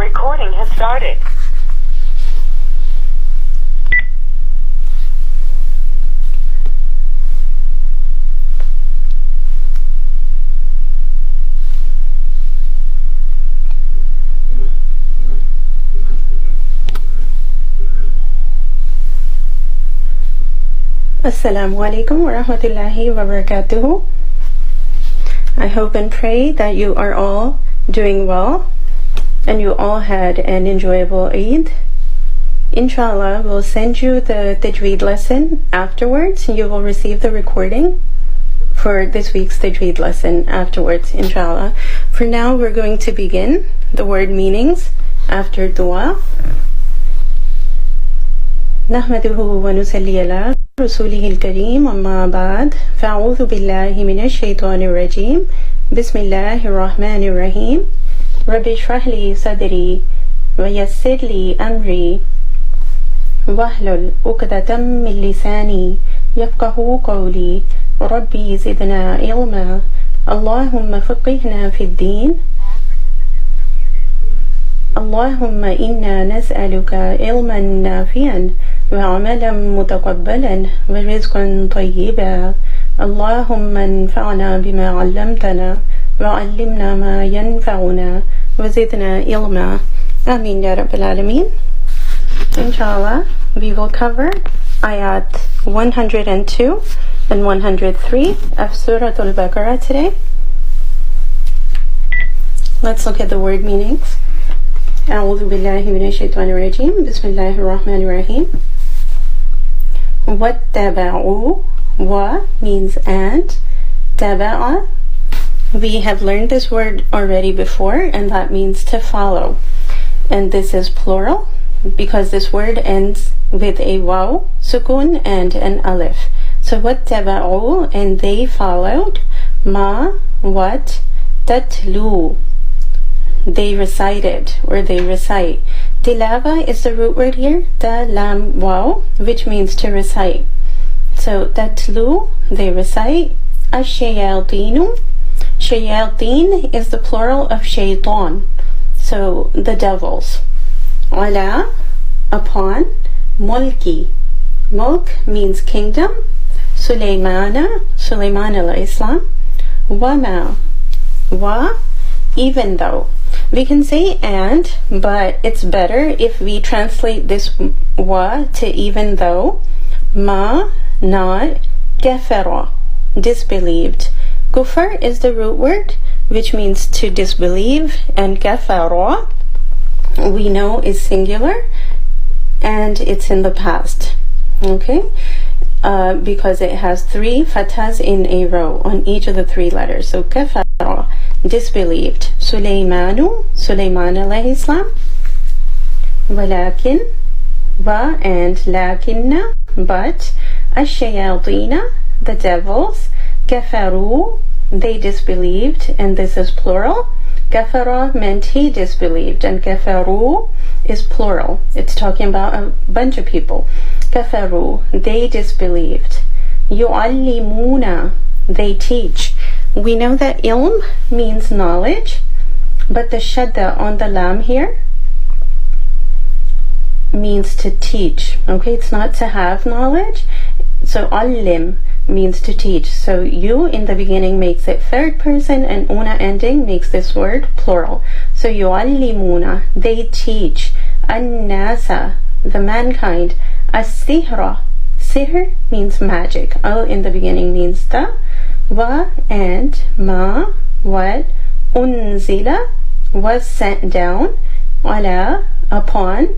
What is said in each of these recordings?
recording has started. Assalamulaikum warahmatullahi wabarakatuhu. I hope and pray that you are all doing well and you all had an enjoyable Eid. Inshallah, we'll send you the Tajweed lesson afterwards. You will receive the recording for this week's Tajweed lesson afterwards, inshallah. For now, we're going to begin the word meanings after dua. Nahmaduhu wa nusalli ala رسوله الكريم أما بعد فأعوذ بالله من الشيطان الرجيم بسم الله الرحمن الرحيم رب اشرح لي صدري ويسر لي أمري واحلل عقدة من لساني يفقهوا قولي ربي زدنا علما اللهم فقهنا في الدين اللهم إنا نسألك علما نافعا وعملا متقبلا ورزقا طيبا اللهم انفعنا بما علمتنا وعلمنا ما ينفعنا وزدنا علما aameen ya rabbil alameen. Inshallah, we will cover ayat 102 and 103 of Surah Baqaraah today. Let's look at the word meanings. أعوذ بالله من الشيطان الرجيم بسم الله الرحمن الرحيم. وَاتَّبَعُوا wa means and. Taba'a, we have learned this word already before, and that means to follow. And this is plural because this word ends with a waw, sukun, and an alif. So وَاتَّبَعُوا, and they followed, ma, what, tatlu, they recited or they recite. Tilawa is the root word here, ta lam waw, which means to recite. So tatlu, they recite. Ash-shayatinu, shayateen is the plural of shaitan, so the devils. Ala, upon. Mulki, mulk means kingdom. Sulaymana, Sulaiman alayhi salam. Wama, wa, even though. We can say and, but it's better if we translate this wa to even though. Ma, not. Kafara, disbelieved. Kufr is the root word, which means to disbelieve, and kafara, we know, is singular, and it's in the past. Okay? Because it has 3 fathas in a row on each of the 3 letters. So kafara, disbelieved. Sulaymanu, Sulaiman alayhi salam. Walakin, wa, and lakinna, but. Ash-shayatina, the devils. Kafaru, they disbelieved, and this is plural. Kafara meant he disbelieved, and kafaru is plural. It's talking about a bunch of people. Kafaru, they disbelieved. Yu'allimuna, they teach. We know that ilm means knowledge, but the shadda on the lam here means to teach. Okay, it's not to have knowledge. So allim means to teach. So you in the beginning makes it third person, and una ending makes this word plural. So yu'allimuna, they teach. An-nasa, the mankind. As-sihra, sihr means magic. Al in the beginning means the. Wa, and. Ma, what. Unzila, was sent down. Ala, upon.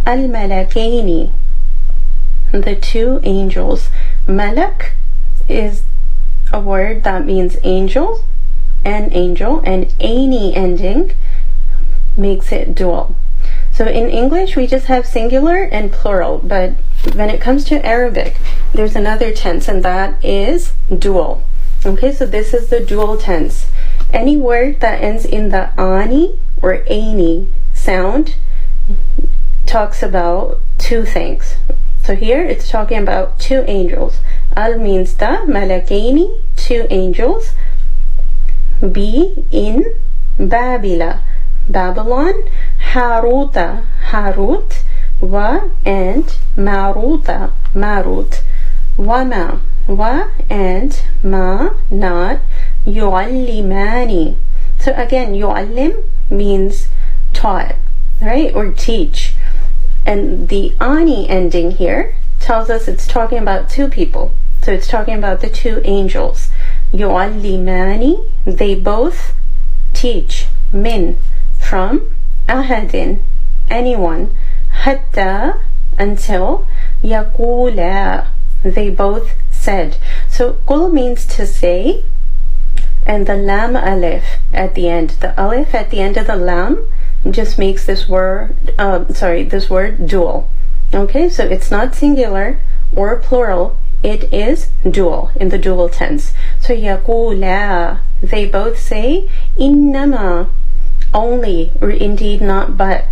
Al-malakaini, the 2 angels. Malak is a word that means angel, and aini ending makes it dual. So in English we just have singular and plural, but when it comes to Arabic there's another tense, and that is dual. Okay, so this is the dual tense. Any word that ends in the ani or aini sound talks about 2 things. So here it's talking about 2 angels. Al means the, malakaini, 2 angels. B in Babila, Babylon. Haruta, Harut, wa and Maruta, Marut, wama, wa and ma, not, yu'allimani. So again, yu'allim means taught, right, or teach. And the ani ending here tells us it's talking about two people. So it's talking about the two angels. Yu'allimani, they both teach, min, from, ahadin, anyone, hatta, until, yaqula, they both said. So qul means to say, and the lam alif at the end, the alif at the end of the lam just makes this word this word dual. Okay, so it's not singular or plural, it is dual, in the dual tense. So yaqula, they both say, innama, only, or indeed not but,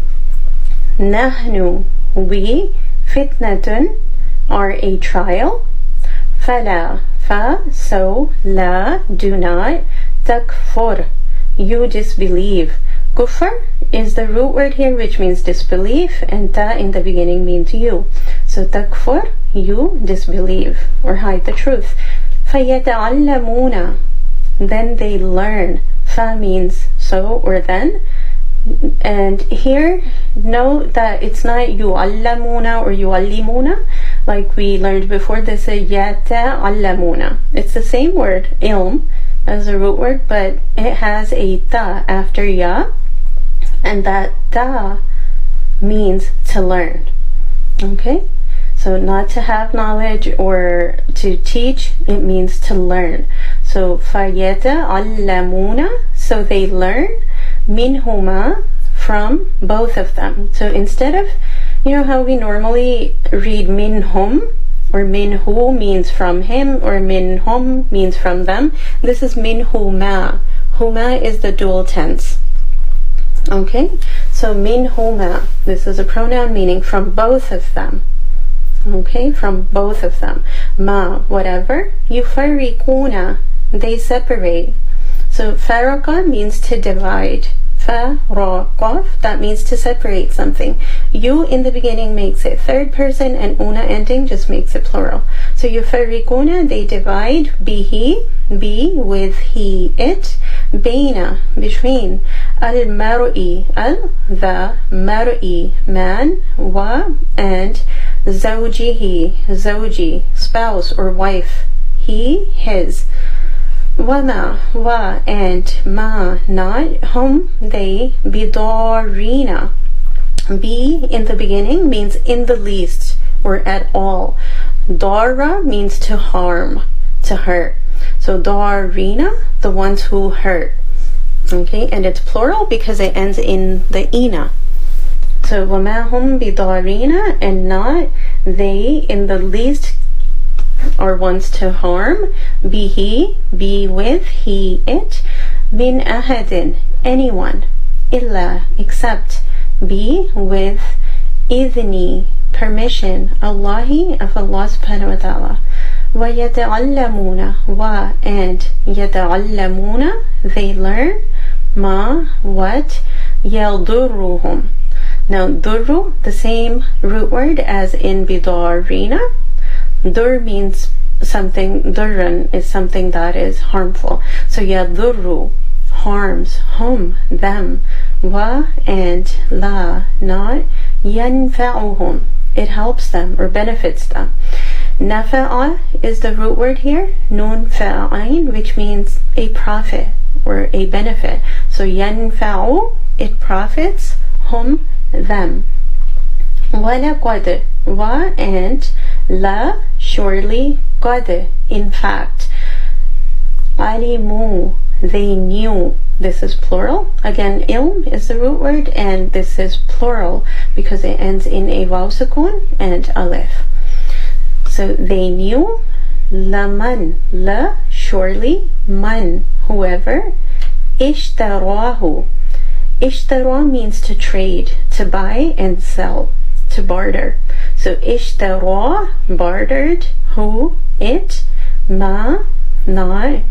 nahnu, we, fitnatun, are a trial, fala, fa, so, la, do not, takfur, you disbelieve. Kufr is the root word here, which means disbelief, and ta in the beginning means you. So takfur, you disbelieve or hide the truth. فَيَتَعَلَّمُونَ, then they learn. Fa means so or then. And here, note that it's not yu'allamuna or yu'allimuna like we learned before. This is yata'allamuna. It's the same word, ilm, as a root word, but it has a ta after ya, and that ta means to learn. Okay, so not to have knowledge or to teach, it means to learn. So فَيَتَعَلَّمُونَ, so they learn, minhuma, from both of them. So instead of, you know how we normally read minhum, or minhu means from him, or minhum means from them, this is minhuma. Huma is the dual tense. Okay, so minhuma, this is a pronoun meaning from both of them. Okay, from both of them. Ma, whatever. Yufarriquna, they separate. So farraqa means to divide. Faraqaf, that means to separate something. You in the beginning makes it third person, and una ending just makes it plural. So yufarriquna, they divide, bihi, be, with, he, it, baina, between, al-mar'i, the mar'i, man, wa, and zawjihi, zawji, spouse or wife, he, his, wama, wa, and ma, not, hum, they, bidarina. Be in the beginning means in the least or at all. Dara means to harm, to hurt. So darina, the ones who hurt. Okay, and it's plural because it ends in the ina. So wama hum bidarina, and not they in the least are ones to harm. Bihi, be with, he, it, min ahadin, anyone, illa, except, be with, idhni, permission, Allahi, of Allah subhanahu wa ta'ala. Wa yata'allamuna, wa, and yata'allamuna, they learn, ma, what, yaldurruhum. Now durru, the same root word as in bidarina. Dur means something, durran is something that is harmful. So yadurru, harms, hum, them, wa, and la, not, yanfa'uhum, it helps them or benefits them. Nafa'a is the root word here, nun fa'ain, which means a profit or a benefit. So yanfa'u, it profits, hum, them. Walaqad, wa, and la, surely, qad, in fact, alimu, they knew. This is plural. Again, ilm is the root word, and this is plural because it ends in a waw sukun and alif. So they knew, laman, la, surely, man, whoever, ishtarahu. Ishtara means to trade, to buy and sell, to barter. So ishtara, bartered, who, it, ma, not,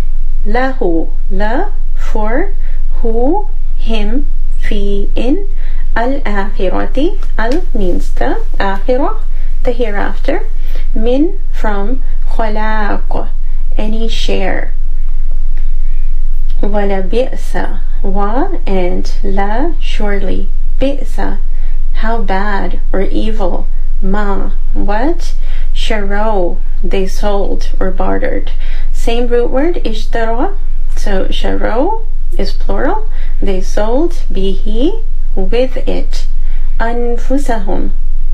lahu, la, for, who, him, fi, in, Al-akhirati, al means the, akhirah, the hereafter. Min, from, khalaq, any share. Wala bi'sa, wa, and la, surely. Bi'sa, how bad or evil. Ma, what? Sharo, they sold or bartered. Same root word, ishtara. So sharo is plural. They sold, bihi, with it. Anfusahum,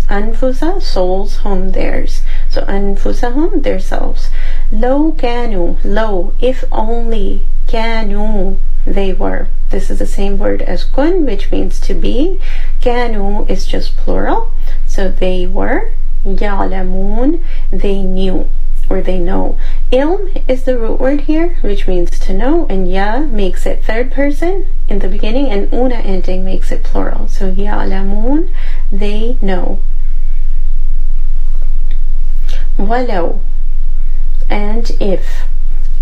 anfusa, souls, hum, theirs. So anfusahum, their selves. Lo kanu, lo, if only. Kanu, they were. This is the same word as kun, which means to be. Kanu is just plural. So they were. Ya'lamun, they knew or they know. Ilm is the root word here, which means to know, and ya makes it third person in the beginning, and una ending makes it plural. So ya'lamun, they know. Walau, and if.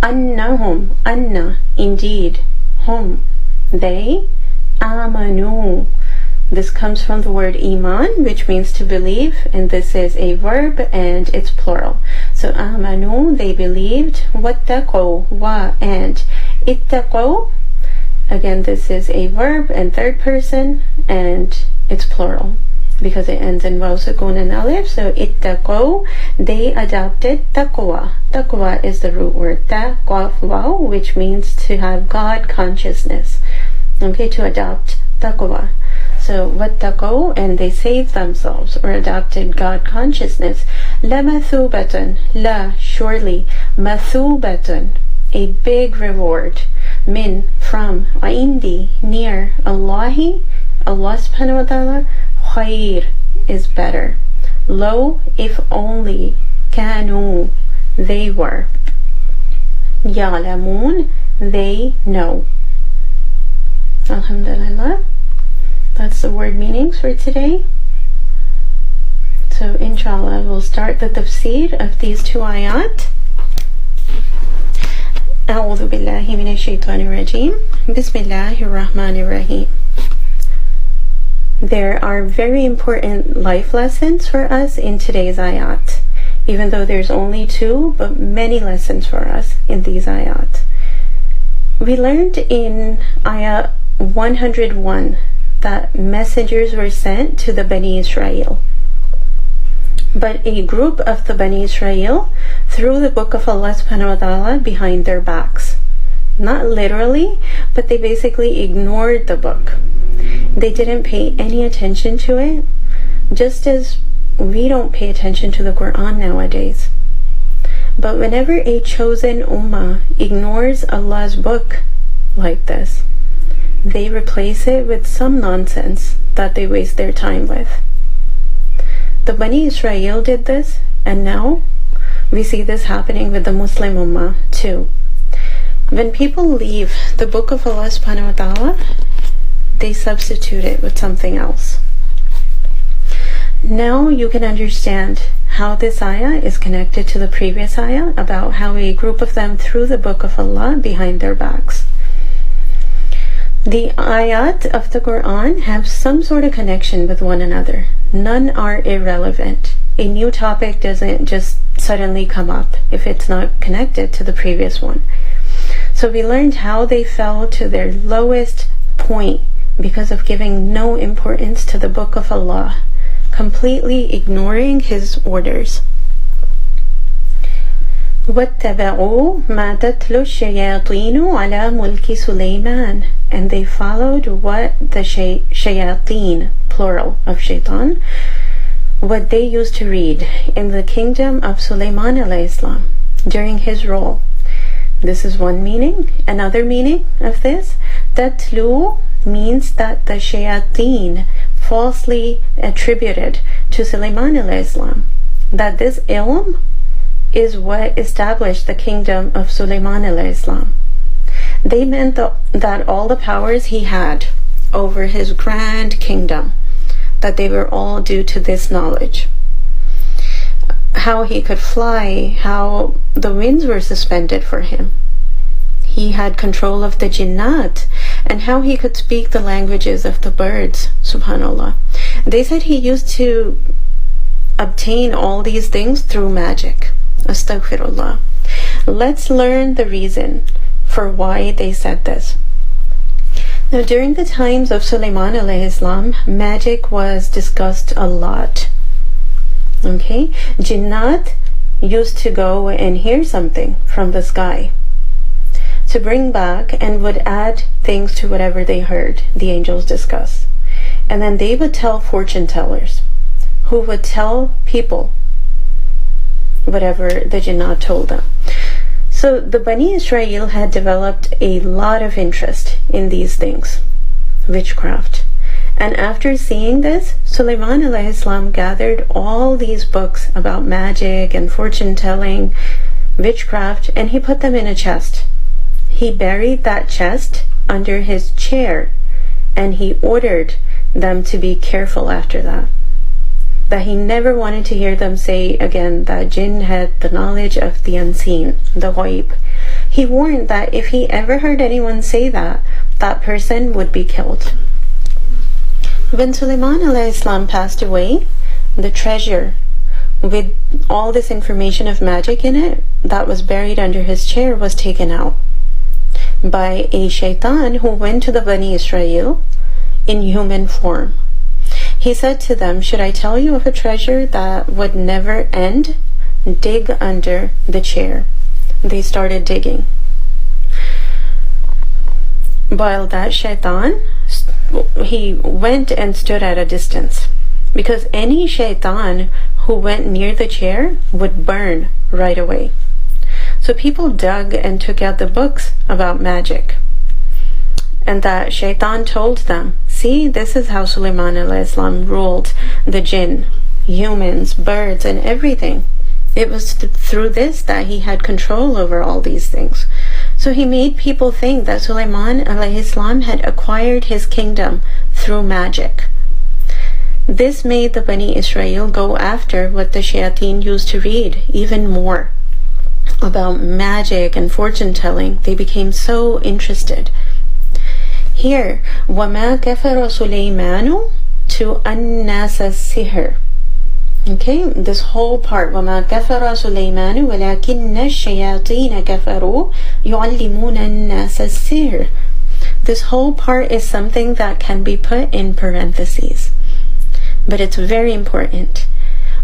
Annahum, anna, indeed. Hum, they. Amanu, this comes from the word iman, which means to believe, and this is a verb and it's plural. So amanu, they believed. Wattaqaw, wa, and. Ittaqaw, again this is a verb and third person and it's plural because it ends in waw sukun and alif. So ittaqaw, they adopted taqwa. Taqwa is the root word ta, qaf, waw, which means to have God consciousness. Okay, to adopt taqwa. So wattaqaw, and they saved themselves or adopted God consciousness. La mathubatan, la, surely. Mathubatan, a big reward. Min, from. Indi, near. Allahi, Allah subhanahu wa ta'ala. Khair, is better. Lo, if only. Kanu, they were. Ya'lamun, they know. Alhamdulillah. That's the word meanings for today. So inshallah we'll start the tafseer of these two ayat. أعوذ بالله من الشيطان الرجيم. بسم الله الرحمن الرحيم. There are very important life lessons for us in today's ayat. Even though there's only two, but many lessons for us in these ayat. We learned in ayah 101 that messengers were sent to the Bani Israel. But a group of the Bani Israel threw the book of Allah subhanahu wa ta'ala behind their backs. Not literally, but they basically ignored the book. They didn't pay any attention to it, just as we don't pay attention to the Quran nowadays. But whenever a chosen ummah ignores Allah's book like this, they replace it with some nonsense that they waste their time with. The Bani Israel did this, and now we see this happening with the Muslim Ummah too. When people leave the book of Allah subhanahu wa ta'ala, they substitute it with something else. Now you can understand how this ayah is connected to the previous ayah about how a group of them threw the book of Allah behind their backs. The ayat of the Quran have some sort of connection with one another. None are irrelevant. A new topic doesn't just suddenly come up if it's not connected to the previous one. So we learned how they fell to their lowest point because of giving no importance to the book of Allah, completely ignoring His orders. وَاتَّبَعُوا مَا تَتْلُو الشَّيَاطِينُ عَلَى مُلْكِ سُلَيْمَانَ, and they followed what the shayateen, plural of shaitan, what they used to read in the kingdom of Sulaiman alayhi salam during his rule. This is one meaning. Another meaning of this, tatlu, means that the shayateen falsely attributed to Sulaiman alayhi salam that this ilm is what established the kingdom of Sulaiman alayhi salam. They meant that all the powers he had over his grand kingdom, that they were all due to this knowledge. How he could fly, how the winds were suspended for him. He had control of the jinnat, and how he could speak the languages of the birds, subhanallah. They said he used to obtain all these things through magic. Astaghfirullah. Let's learn the reason for why they said this. Now, during the times of Sulaiman alayhi salam, magic was discussed a lot. Okay? Jinnat used to go and hear something from the sky to bring back and would add things to whatever they heard the angels discuss. And then they would tell fortune tellers, who would tell people whatever the Jinnat told them. So the Bani Israel had developed a lot of interest in these things, witchcraft. And after seeing this, Sulaiman alayhi salam gathered all these books about magic and fortune telling, witchcraft, and he put them in a chest. He buried that chest under his chair, and he ordered them to be careful after that. That he never wanted to hear them say again that jinn had the knowledge of the unseen, the ghaib. He warned that if he ever heard anyone say that, that person would be killed. When Sulaiman alayhi salam passed away, the treasure with all this information of magic in it that was buried under his chair was taken out by a shaitan who went to the Bani Israel in human form. He said to them, should I tell you of a treasure that would never end? Dig under the chair. They started digging. While that shaitan, he went and stood at a distance, because any shaitan who went near the chair would burn right away. So people dug and took out the books about magic. And that shaitan told them, see, this is how Sulaiman alayhi salam ruled the jinn, humans, birds, and everything. It was through this that he had control over all these things. So he made people think that Sulaiman alayhi salam had acquired his kingdom through magic. This made the Bani Israel go after what the Shayateen used to read even more about magic and fortune telling. They became so interested. Here, وَمَا كَفَرَ سُلَيْمَانُ to النَّاسَ السِّحْرِ. Okay, this whole part, وَمَا كَفَرَ سُلَيْمَانُ وَلَكِنَّ الشَّيَاطِينَ كَفَرُوا يُعَلِّمُونَ النَّاسَ السِّحْرِ. This whole part is something that can be put in parentheses, but it's very important.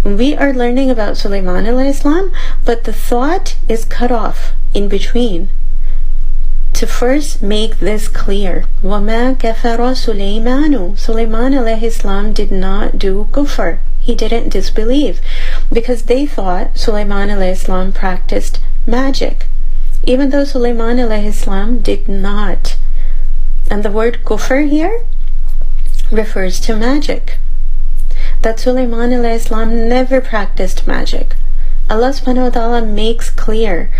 We are learning about Sulaiman alayhi salam, but the thought is cut off in between to first make this clear. وَمَا كَفَرَ سُلَيْمَانُ. Sulaiman alayhi salam did not do kufr. He didn't disbelieve, because they thought Sulaiman alayhi salam practiced magic, even though Sulaiman alayhi salam did not. And the word kufr here refers to magic. That Sulaiman alayhi salam never practiced magic. Allah subhanahu wa ta'ala makes clear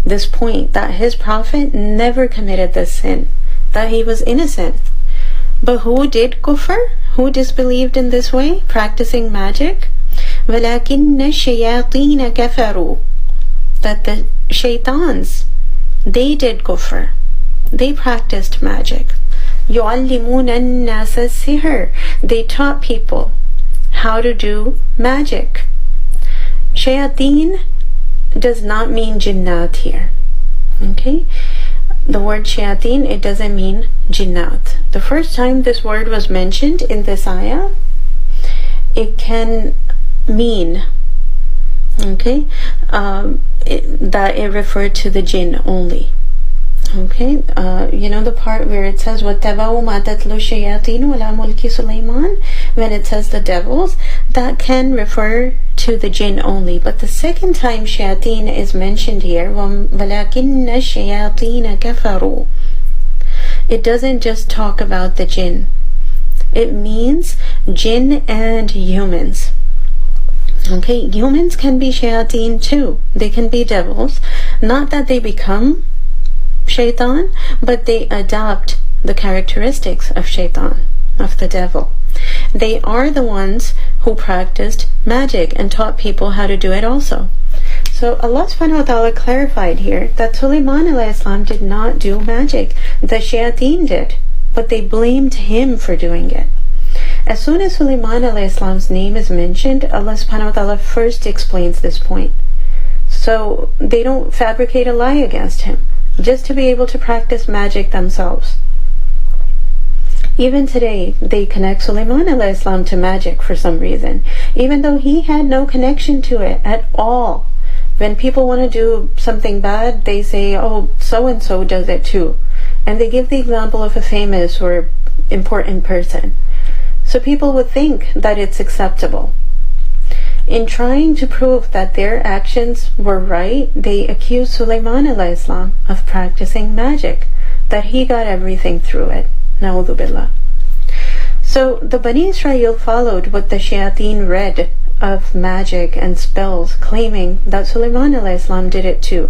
this point, that his prophet never committed this sin, that he was innocent. But who did kufr? Who disbelieved in this way, practicing magic? وَلَكِنَّ الشَّيَاطِينَ كَفَرُوا. That the shaitans, they did kufr. They practiced magic. يُعَلِّمُونَ النَّاسَ السِّحْرِ. They taught people how to do magic. Shayateen does not mean jinnat here. Okay? The word shayateen, it doesn't mean jinnat. The first time this word was mentioned in this ayah, it can mean, okay, that it referred to the jinn only. Okay, you know the part where it says وَاتَّبَعُوا مَا تَتْلُو الشَّيَاطِينُ عَلَى مُلْكِ سُلَيْمَانَ, when it says the devils, that can refer to the jinn only. But the second time shayateen is mentioned here, وَلَكِنَّ الشَّيَاطِينَ كَفَرُوا, it doesn't just talk about the jinn. It means jinn and humans. Okay, humans can be shayateen too. They can be devils. Not that they become shaitan, but they adopt the characteristics of shaitan, of the devil. They are the ones who practiced magic and taught people how to do it also. So Allah subhanahu wa ta'ala clarified here that Sulaiman alayhi salam did not do magic. The shayateen did. but they blamed him for doing it. As soon as Sulaiman alayhi's name is mentioned, Allah subhanahu wa ta'ala first explains this point. So they don't fabricate a lie against him just to be able to practice magic themselves. Even today, they connect Sulaiman alayhi to magic for some reason, even though he had no connection to it at all. When people want to do something bad, they say, oh, so-and-so does it too. And they give the example of a famous or important person. So people would think that it's acceptable. In trying to prove that their actions were right, they accused Sulaiman alayhi of practicing magic, that he got everything through it. Na'udhu billah. So the Bani Israel followed what the Shaitaan read of magic and spells, claiming that Sulaiman alayhi did it too.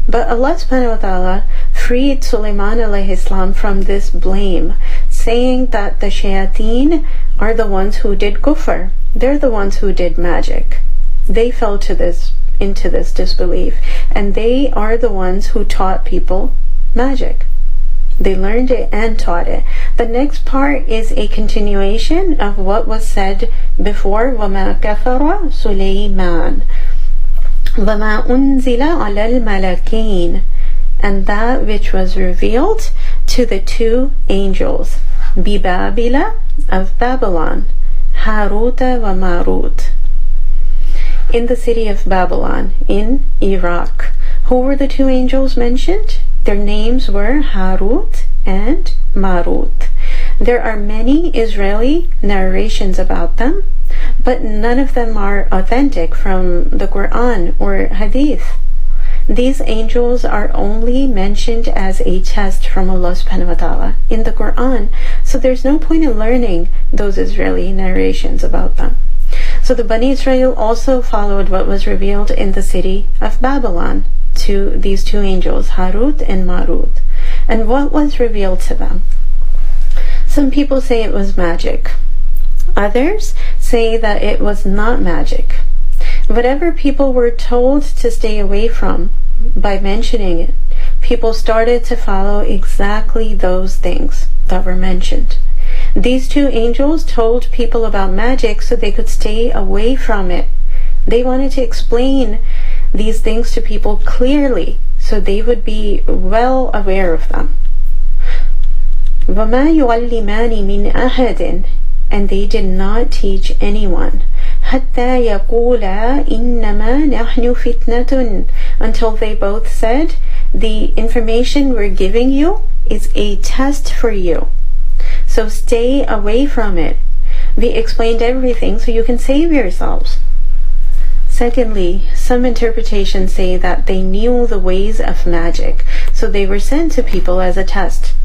But Allah subhanahu wa ta'ala freed Sulaiman alayhi from this blame, saying that the Shaitaan are the ones who did kufr. They're the ones who did magic. They fell into this disbelief, and they are the ones who taught people magic. They learned it and taught it. The next part is a continuation of what was said before. وَمَا كَفَرَ سُلَيْمَانَ وَمَا أُنزِلَ عَلَى الْمَلَكَيْنِ, and that which was revealed to the two angels, بِبَابِلَ, of Babylon, هَارُوتَ وَمَارُوتَ, in the city of Babylon, in Iraq. Who were the two angels mentioned? Their names were Harut and Marut. There are many Israeli narrations about them, but none of them are authentic from the Quran or Hadith. These angels are only mentioned as a test from Allah subhanahu wa ta'ala in the Quran, so there's no point in learning those Israeli narrations about them. So the Bani Israel also followed what was revealed in the city of Babylon to these two angels, Harut and Marut. And what was revealed to them? Some people say it was magic. Others say that it was not magic. Whatever people were told to stay away from by mentioning it, people started to follow exactly those things that were mentioned. These two angels told people about magic so they could stay away from it. They wanted to explain these things to people clearly so they would be well aware of them. وَمَا يُعَلِّمَانِ مِنْ أَحَدٍ, and they did not teach anyone, حَتَّى يَقُولَا إِنَّمَا نَحْنُ فِتْنَةٌ, until they both said, the information we're giving you is a test for you, so stay away from it. We explained everything so you can save yourselves. Secondly, some interpretations say that they knew the ways of magic, so they were sent to people as a test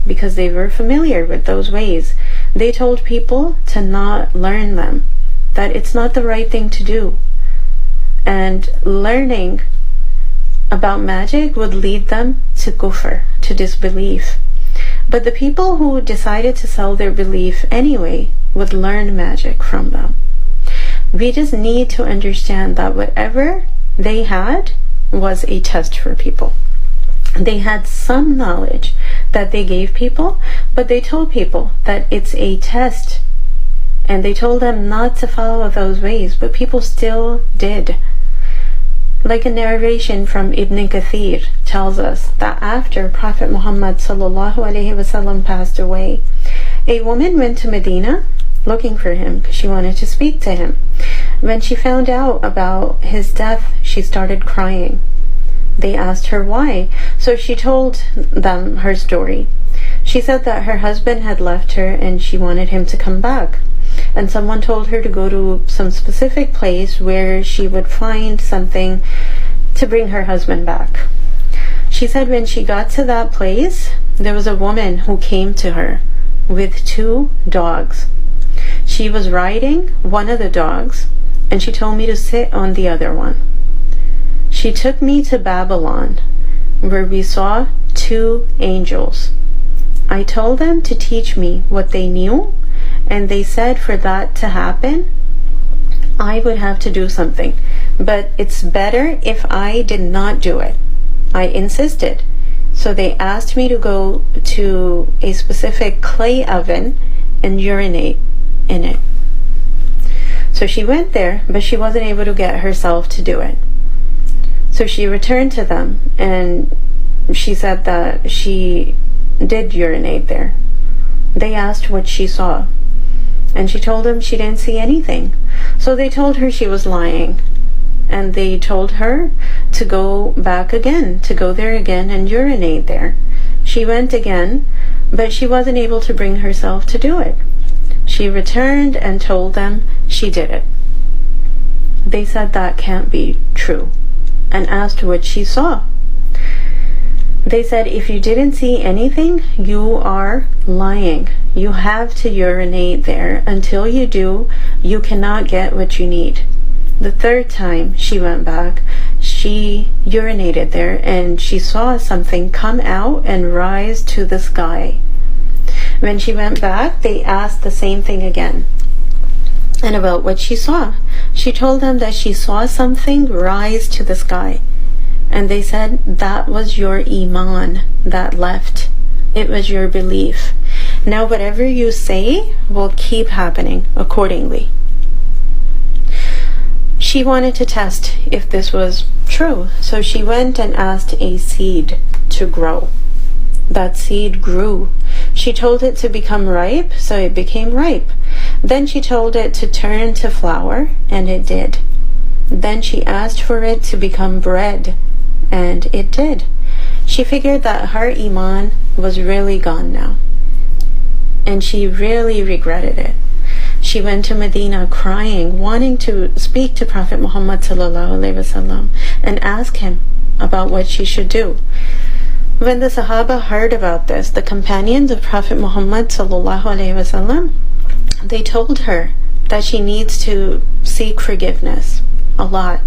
because they were familiar with those ways. They told people to not learn them, that it's not the right thing to do, and learning about magic would lead them to kufr, to disbelief. But the people who decided to sell their belief anyway would learn magic from them. We just need to understand that whatever they had was a test for people. They had some knowledge that they gave people, but they told people that it's a test, and they told them not to follow those ways, but people still did. Like a narration from Ibn Kathir tells us that after Prophet Muhammad ﷺ passed away, a woman went to Medina looking for him because she wanted to speak to him. When she found out about his death, she started crying. They asked her why, so she told them her story. She said that her husband had left her and she wanted him to come back, and someone told her to go to some specific place where she would find something to bring her husband back. She said when she got to that place, there was a woman who came to her with 2 dogs. She was riding one of the dogs, and she told me to sit on the other one. She took me to Babylon, where we saw 2 angels. I told them to teach me what they knew, and they said for that to happen, I would have to do something, but it's better if I did not do it. I insisted. So they asked me to go to a specific clay oven and urinate in it. So she went there, but she wasn't able to get herself to do it. So she returned to them and she said that she did urinate there. They asked what she saw, and she told them she didn't see anything. So they told her she was lying, and they told her to go back again, to go there again and urinate there. She went again, but she wasn't able to bring herself to do it. She returned and told them she did it. They said that can't be true and asked what she saw. They said, if you didn't see anything, you are lying. You have to urinate there. Until you do, you cannot get what you need. The third time she went back, she urinated there and she saw something come out and rise to the sky. When she went back, they asked the same thing again, and about what she saw. She told them that she saw something rise to the sky. And they said, that was your iman that left. It was your belief. Now whatever you say will keep happening accordingly. She wanted to test if this was true. So she went and asked a seed to grow. That seed grew. She told it to become ripe, so it became ripe. Then she told it to turn to flour, and it did. Then she asked for it to become bread, and it did. She figured that her iman was really gone now, and she really regretted it. She went to Medina crying, wanting to speak to Prophet Muhammad ﷺ and ask him about what she should do. When the Sahaba heard about this, the companions of Prophet Muhammad ﷺ, they told her that she needs to seek forgiveness a lot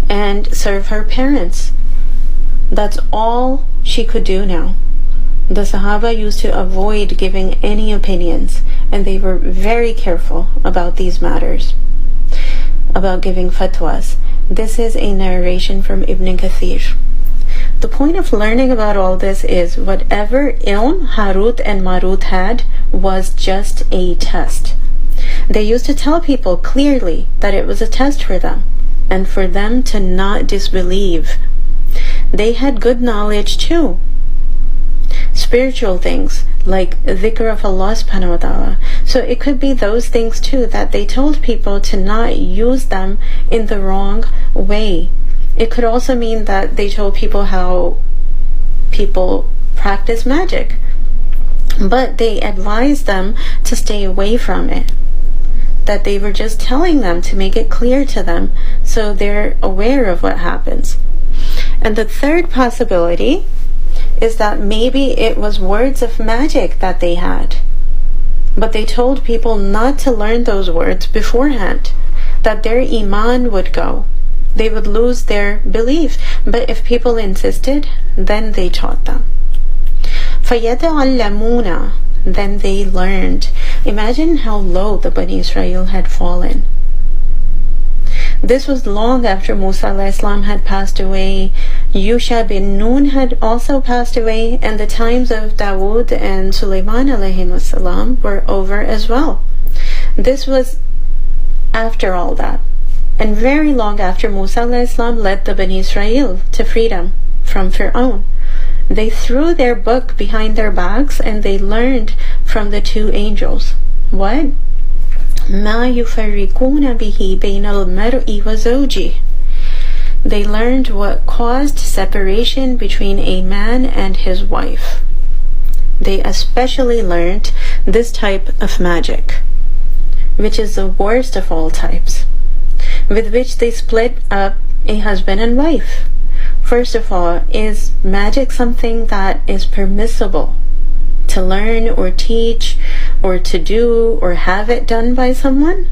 and serve her parents. That's all she could do now. The Sahaba used to avoid giving any opinions, and they were very careful about these matters, about giving fatwas. This is a narration from Ibn Kathir. The point of learning about all this is whatever ilm Harut and Marut had was just a test. They used to tell people clearly that it was a test for them, and for them to not disbelieve. They had good knowledge too. Spiritual things like dhikr of Allah subhanahu wa ta'ala. So it could be those things too that they told people to not use them in the wrong way. It could also mean that they told people how people practice magic, but they advised them to stay away from it. That they were just telling them to make it clear to them so they're aware of what happens. And the third possibility is that maybe it was words of magic that they had, but they told people not to learn those words beforehand, that their iman would go. They would lose their belief. But if people insisted, then they taught them. فَيَتَعَلَّمُونَ, then they learned. Imagine how low the Bani Israel had fallen. This was long after Musa ﷺ had passed away. Yusha bin Nun had also passed away, and the times of Dawood and Sulaiman ﷺ were over as well. This was after all that, and very long after Musa ﷺ led the Bani Israel to freedom from Fir'aun. They threw their book behind their backs and they learned from the two angels. What? مَا يُفَرِّقُونَ بِهِ بَيْنَ الْمَرْءِ وَزَوْجِهِ. They learned what caused separation between a man and his wife. They especially learned this type of magic, which is the worst of all types, with which they split up a husband and wife. First of all, is magic something that is permissible to learn or teach or to do or have it done by someone?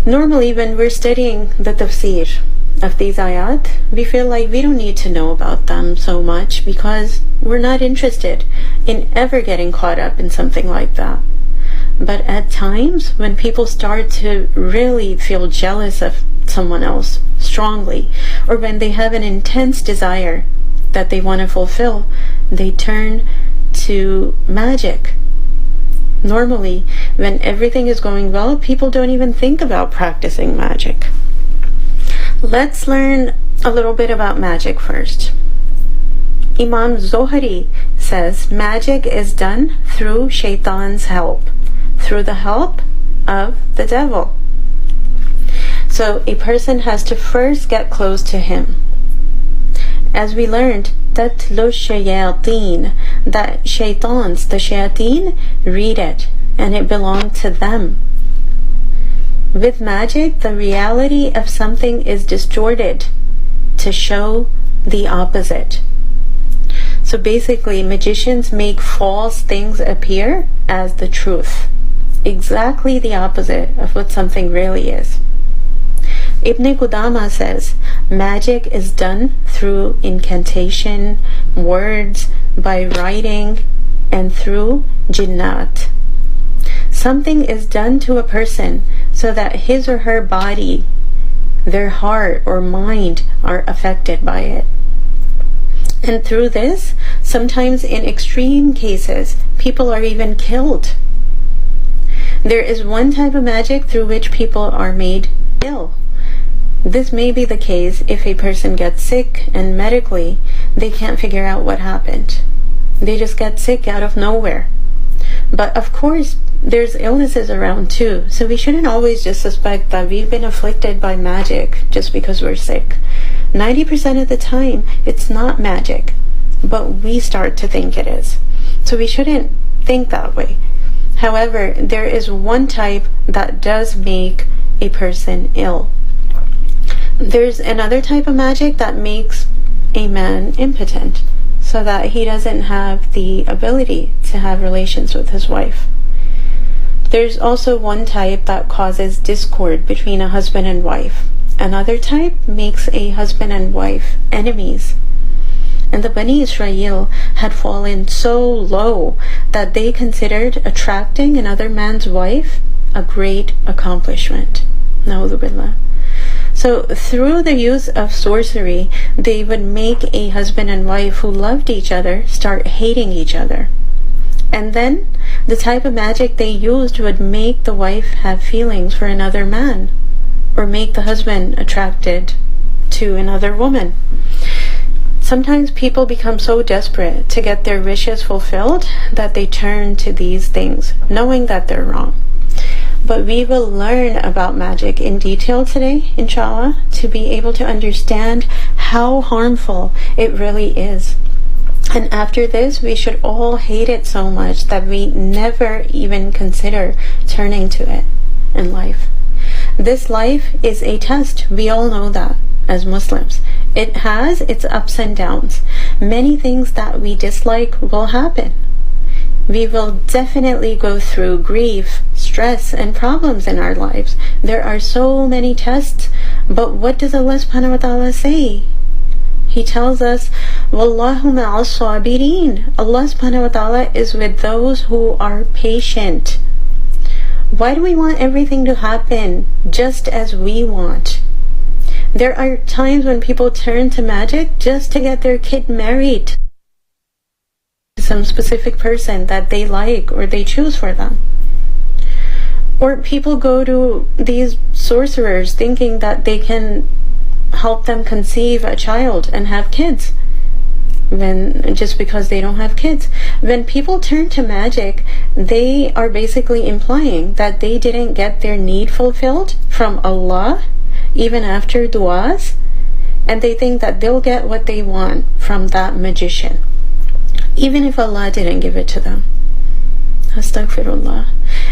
Normally when we're studying the tafseer of these ayat, we feel like we don't need to know about them so much because we're not interested in ever getting caught up in something like that. But at times when people start to really feel jealous of someone else strongly, or when they have an intense desire that they want to fulfill, they turn to magic. Normally, when everything is going well, people don't even think about practicing magic. Let's learn a little bit about magic first. Imam Zohari says magic is done through Shaitaan's help, through the help of the devil. So a person has to first get close to him. As we learned, tatlu shayateen, that shaitans, the shayateen, read it, and it belonged to them. With magic, the reality of something is distorted to show the opposite. So basically, magicians make false things appear as the truth, exactly the opposite of what something really is. Ibn Qudama says, magic is done through incantation, words, by writing, and through jinnat. Something is done to a person so that his or her body, their heart or mind are affected by it. And through this, sometimes in extreme cases, people are even killed. There is one type of magic through which people are made ill. This may be the case if a person gets sick and medically they can't figure out what happened. They just get sick out of nowhere. But of course, there's illnesses around too, so we shouldn't always just suspect that we've been afflicted by magic just because we're sick. 90% of the time, it's not magic, but we start to think it is. So we shouldn't think that way. However, there is one type that does make a person ill. There's another type of magic that makes a man impotent, so that he doesn't have the ability to have relations with his wife. There's also one type that causes discord between a husband and wife. Another type makes a husband and wife enemies. And the Bani Israel had fallen so low that they considered attracting another man's wife a great accomplishment. Na'udhu billah. So through the use of sorcery, they would make a husband and wife who loved each other start hating each other. And then the type of magic they used would make the wife have feelings for another man, or make the husband attracted to another woman. Sometimes people become so desperate to get their wishes fulfilled that they turn to these things, knowing that they're wrong. But we will learn about magic in detail today, inshallah, to be able to understand how harmful it really is. And after this, we should all hate it so much that we never even consider turning to it in life. This life is a test. We all know that as Muslims. It has its ups and downs. Many things that we dislike will happen. We will definitely go through grief, stress, and problems in our lives. There are so many tests, but what does Allah subhanahu wa ta'ala say? He tells us, Wallahu ma'as sabirin. Allah subhanahu wa ta'ala is with those who are patient. Why do we want everything to happen just as we want? There are times when people turn to magic just to get their kid married to some specific person that they like or they choose for them. Or people go to these sorcerers thinking that they can help them conceive a child and have kids, when just because they don't have kids. When people turn to magic, they are basically implying that they didn't get their need fulfilled from Allah even after du'as, and they think that they'll get what they want from that magician even if Allah didn't give it to them. Astaghfirullah.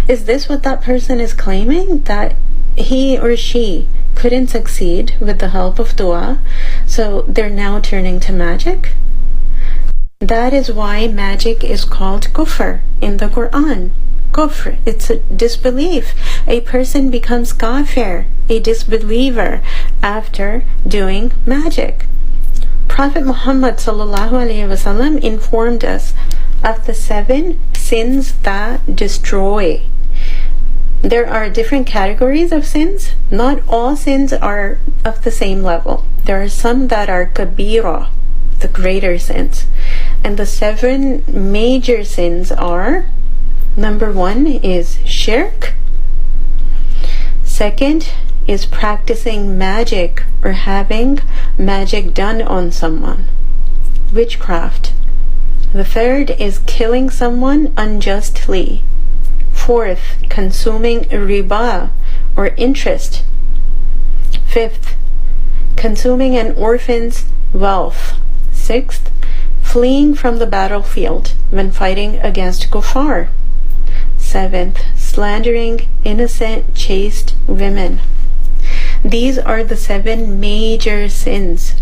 Is this what that person is claiming? That he or she couldn't succeed with the help of dua, so they're now turning to magic? That is why magic is called kufr in the Quran. Kufr, it's a disbelief. A person becomes kafir, a disbeliever, after doing magic. Prophet Muhammad ﷺ informed us of the 7 sins that destroy. There are different categories of sins. Not all sins are of the same level. There are some that are kabira, the greater sins. And the 7 major sins are: number 1 is shirk. Second is practicing magic or having magic done on someone, witchcraft. The third is killing someone unjustly. Fourth, consuming riba or interest. Fifth, consuming an orphan's wealth. Sixth, fleeing from the battlefield when fighting against kuffar. Seventh, slandering innocent chaste women. These are the 7 major sins.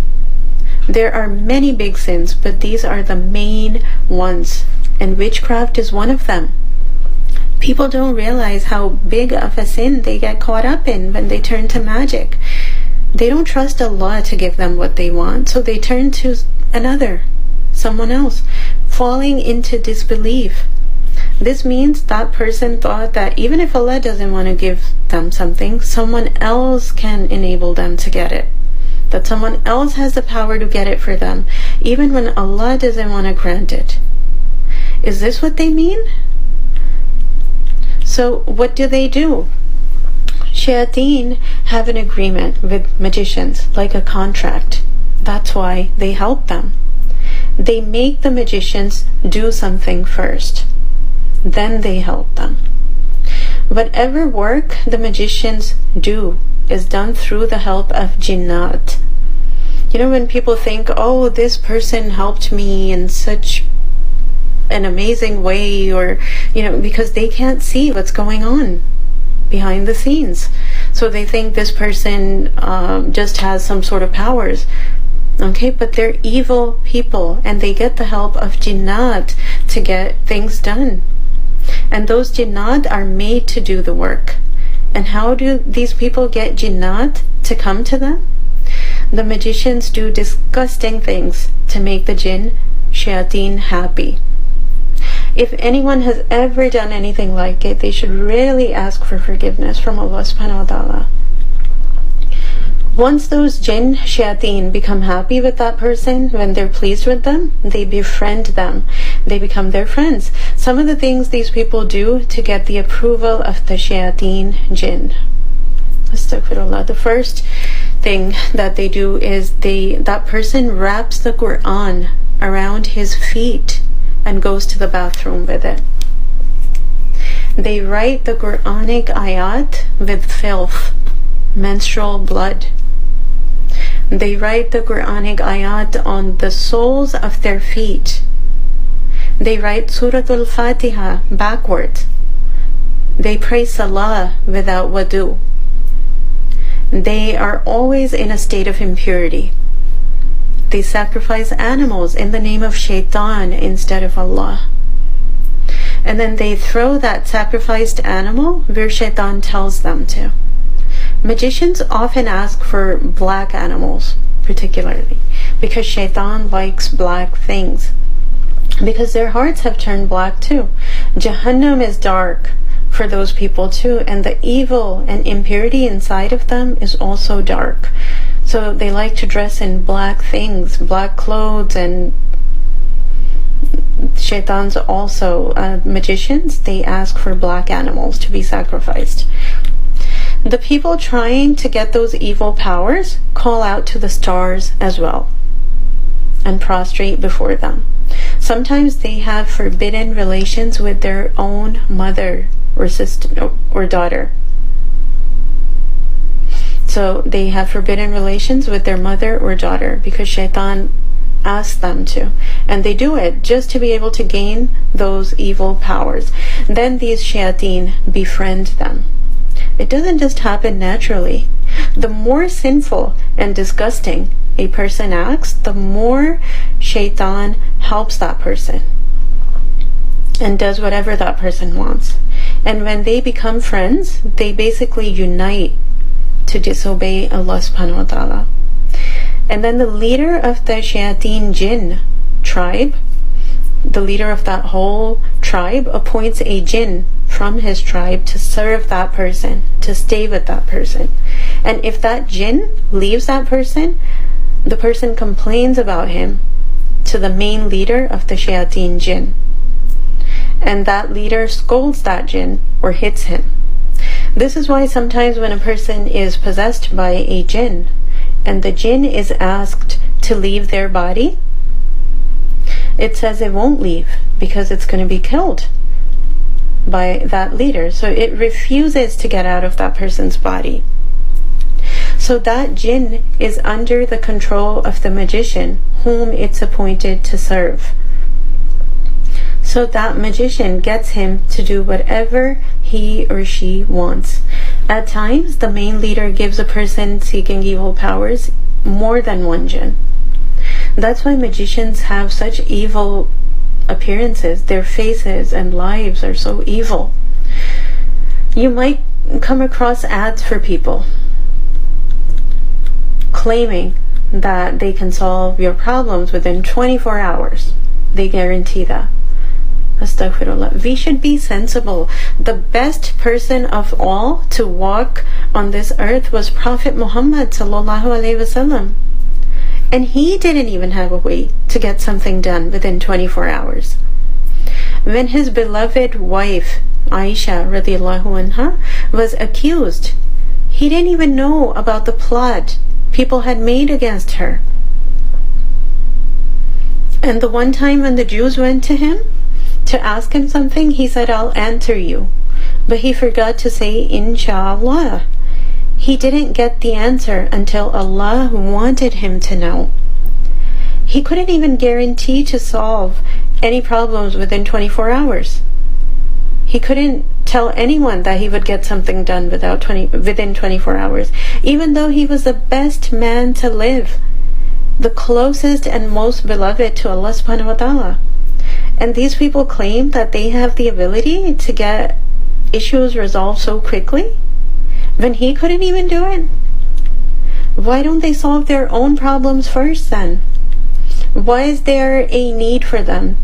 There are many big sins, but these are the main ones, and witchcraft is one of them. People don't realize how big of a sin they get caught up in when they turn to magic. They don't trust Allah to give them what they want, so they turn to someone else, falling into disbelief. This means that person thought that even if Allah doesn't want to give them something, someone else can enable them to get it. That someone else has the power to get it for them, even when Allah doesn't want to grant it. Is this what they mean? So what do? Shaitaan have an agreement with magicians, like a contract. That's why they help them. They make the magicians do something first, then they help them. Whatever work the magicians do is done through the help of jinnat. You know, when people think, oh, this person helped me in such an amazing way, or, because they can't see what's going on behind the scenes. So they think this person just has some sort of powers. Okay, but they're evil people, and they get the help of jinnat to get things done. And those jinnat are made to do the work. And how do these people get jinnat to come to them? The magicians do disgusting things to make the jinn, shaitaan, happy. If anyone has ever done anything like it, they should really ask for forgiveness from Allah subhanahu wa ta'ala. Once those jinn, shaitaan, become happy with that person, when they're pleased with them, they befriend them. They become their friends. Some of the things these people do to get the approval of the shaitaan jinn. Astaghfirullah. The first thing that they do is that person wraps the Quran around his feet and goes to the bathroom with it. They write the Quranic ayat with filth, menstrual blood. They write the Quranic ayat on the soles of their feet. They write Surah Al-Fatiha backwards. They pray Salah without wudu. They are always in a state of impurity. They sacrifice animals in the name of Shaitaan instead of Allah. And then they throw that sacrificed animal where Shaitaan tells them to. Magicians often ask for black animals, particularly, because Shaitaan likes black things. Because their hearts have turned black too. Jahannam is dark for those people too, and the evil and impurity inside of them is also dark. So they like to dress in black things, black clothes, and Shaitans also, magicians, they ask for black animals to be sacrificed. The people trying to get those evil powers call out to the stars as well and prostrate before them. Sometimes they have forbidden relations with their own mother or sister or daughter. So they have forbidden relations with their mother or daughter because Shaitan asks them to. And they do it just to be able to gain those evil powers. Then these Shaitaan befriend them. It doesn't just happen naturally. The more sinful and disgusting a person acts, the more Shaitan helps that person and does whatever that person wants. And when they become friends, they basically unite to disobey Allah subhanahu wa ta'ala. And then the leader of the Shaitaan jinn tribe, the leader of that whole tribe, appoints a jinn from his tribe to serve that person, to stay with that person. And if that jinn leaves that person, the person complains about him to the main leader of the Shaitaan jinn. And that leader scolds that jinn or hits him. This is why sometimes when a person is possessed by a jinn and the jinn is asked to leave their body, it says it won't leave because it's going to be killed by that leader. So it refuses to get out of that person's body. So that jinn is under the control of the magician whom it's appointed to serve. So that magician gets him to do whatever he or she wants. At times, the main leader gives a person seeking evil powers more than one jinn. That's why magicians have such evil appearances. Their faces and lives are so evil. You might come across ads for people claiming that they can solve your problems within 24 hours. They guarantee that. Astaghfirullah. We should be sensible. The best person of all to walk on this earth was Prophet Muhammad sallallahu alaihi wasallam. And he didn't even have a way to get something done within 24 hours. When his beloved wife, Aisha radiallahu anha, was accused, he didn't even know about the plot people had made against her. And the one time when the Jews went to him to ask him something, he said, I'll answer you. But he forgot to say, Inshallah. He didn't get the answer until Allah wanted him to know. He couldn't even guarantee to solve any problems within 24 hours. He couldn't tell anyone that he would get something done within 24 hours, even though he was the best man to live, the closest and most beloved to Allah subhanahu wa ta'ala. And these people claim that they have the ability to get issues resolved so quickly when he couldn't even do it. Why don't they solve their own problems first then? Why is there a need for them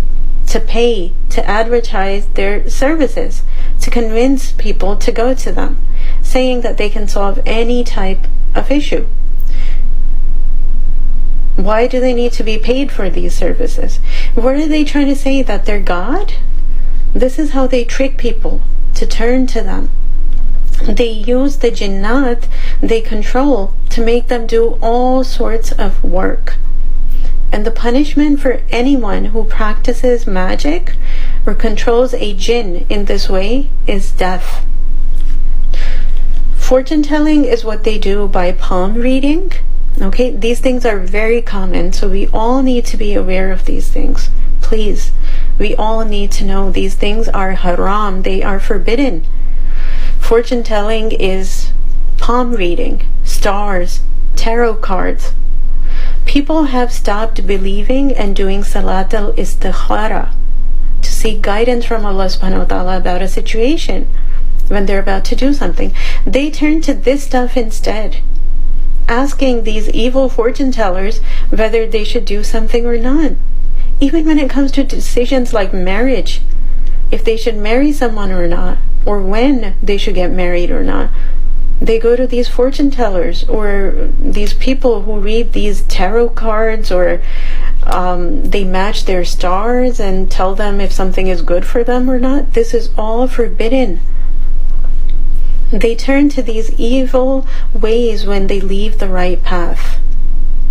to pay, to advertise their services, to convince people to go to them, saying that they can solve any type of issue? Why do they need to be paid for these services? What are they trying to say, that they're God? This is how they trick people to turn to them. They use the jinnat they control to make them do all sorts of work. And the punishment for anyone who practices magic or controls a jinn in this way is death. Fortune telling is what they do by palm reading. Okay, these things are very common, so we all need to be aware of these things. Please, we all need to know these things are haram, they are forbidden. Fortune telling is palm reading, stars, tarot cards. People have stopped believing and doing salat al-istikhara to seek guidance from Allah subhanahu wa ta'ala about a situation when they're about to do something. They turn to this stuff instead, asking these evil fortune tellers whether they should do something or not. Even when it comes to decisions like marriage, if they should marry someone or not, or when they should get married or not, they go to these fortune tellers or these people who read these tarot cards, or they match their stars and tell them if something is good for them or not. This is all forbidden. They turn to these evil ways when they leave the right path.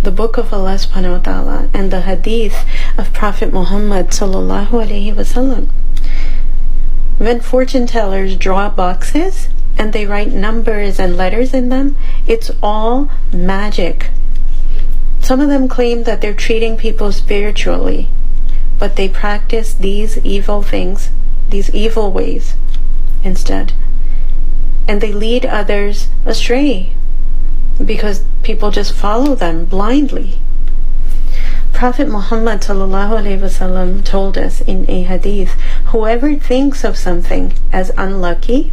The book of Allah subhanahu wa ta'ala and the hadith of Prophet Muhammad sallallahu alaihi wasallam. When fortune tellers draw boxes and they write numbers and letters in them, it's all magic. Some of them claim that they're treating people spiritually, but they practice these evil things, these evil ways instead. And they lead others astray because people just follow them blindly. Prophet Muhammad ﷺ told us in a hadith, whoever thinks of something as unlucky,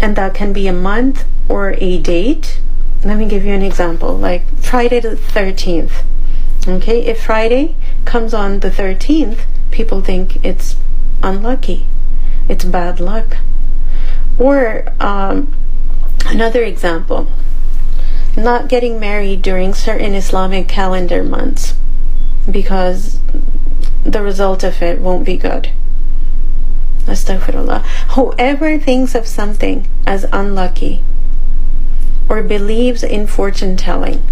and that can be a month or a date. Let me give you an example, like Friday the 13th. Okay, if Friday comes on the 13th, people think it's unlucky, it's bad luck. Or another example, not getting married during certain Islamic calendar months. because the result of it won't be good. Astaghfirullah. Whoever thinks of something as unlucky or believes in fortune telling,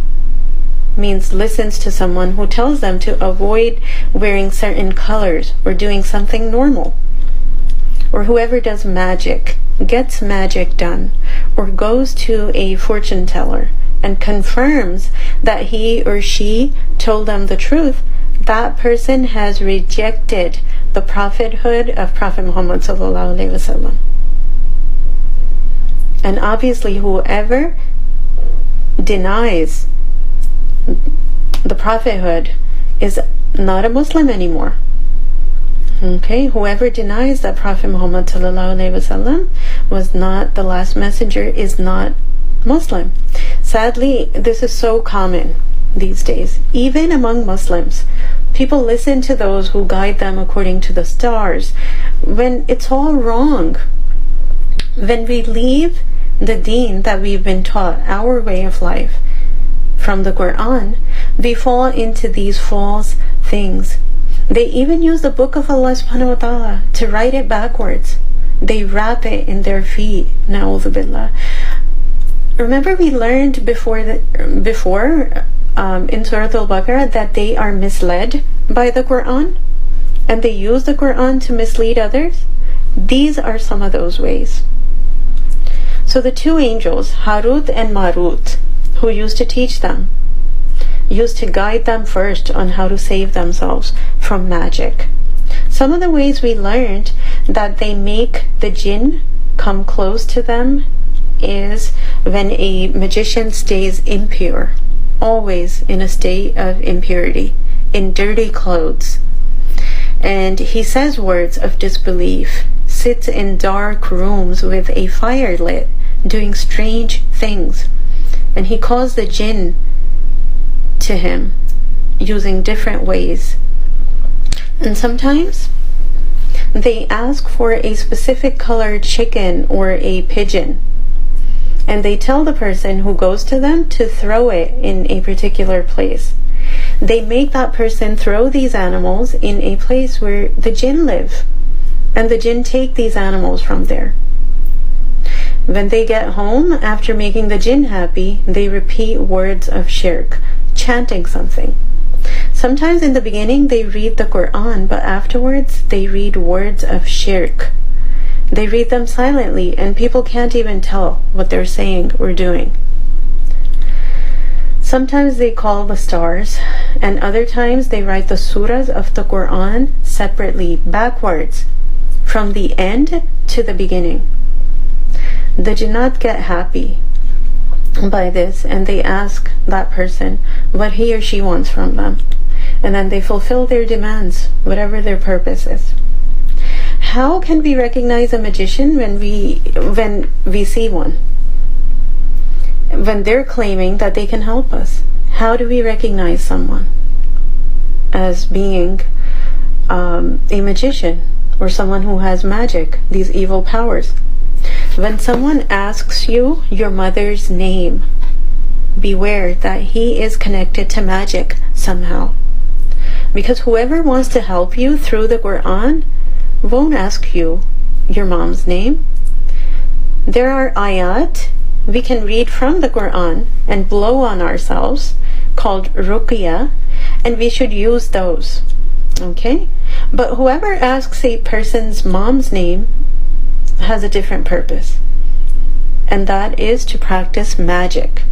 means listens to someone who tells them to avoid wearing certain colors or doing something normal, or whoever does magic, gets magic done, or goes to a fortune teller and confirms that he or she told them the truth, that person has rejected the prophethood of Prophet Muhammad sallallahu alaihi wasallam. And obviously whoever denies the prophethood is not a Muslim anymore. Okay, whoever denies that Prophet Muhammad sallallahu alaihi wasallam was not the last messenger is not Muslim. Sadly, this is so common these days. Even among Muslims, people listen to those who guide them according to the stars, when it's all wrong. When we leave the deen that we've been taught, our way of life, from the Quran, we fall into these false things. They even use the book of Allah subhanahu wa ta'ala to write it backwards. They wrap it in their feet. Na'udhu billah. Remember we learned before in Surah Al-Baqarah that they are misled by the Quran and they use the Quran to mislead others? These are some of those ways. So the two angels, Harut and Marut, who used to teach them, used to guide them first on how to save themselves from magic. Some of the ways we learned that they make the jinn come close to them is when a magician stays impure, always in a state of impurity, in dirty clothes, and he says words of disbelief, sits in dark rooms with a fire lit, doing strange things, and he calls the jinn to him using different ways. And sometimes they ask for a specific colored chicken or a pigeon, and they tell the person who goes to them to throw it in a particular place. They make that person throw these animals in a place where the jinn live, and the jinn take these animals from there. When they get home, after making the jinn happy, they repeat words of shirk, chanting something. Sometimes in the beginning they read the Quran, but afterwards they read words of shirk. They read them silently and people can't even tell what they're saying or doing. Sometimes they call the stars, and other times they write the surahs of the Quran separately, backwards, from the end to the beginning. The jinnat get happy by this and they ask that person what he or she wants from them, and then they fulfill their demands, whatever their purpose is. How can we recognize a magician when we see one? When they're claiming that they can help us? How do we recognize someone as being a magician or someone who has magic, these evil powers? When someone asks you your mother's name, beware that he is connected to magic somehow. Because whoever wants to help you through the Quran won't ask you your mom's name. There are ayat we can read from the Quran and blow on ourselves called ruqya, and we should use those. Okay? But whoever asks a person's mom's name has a different purpose, and that is to practice magic.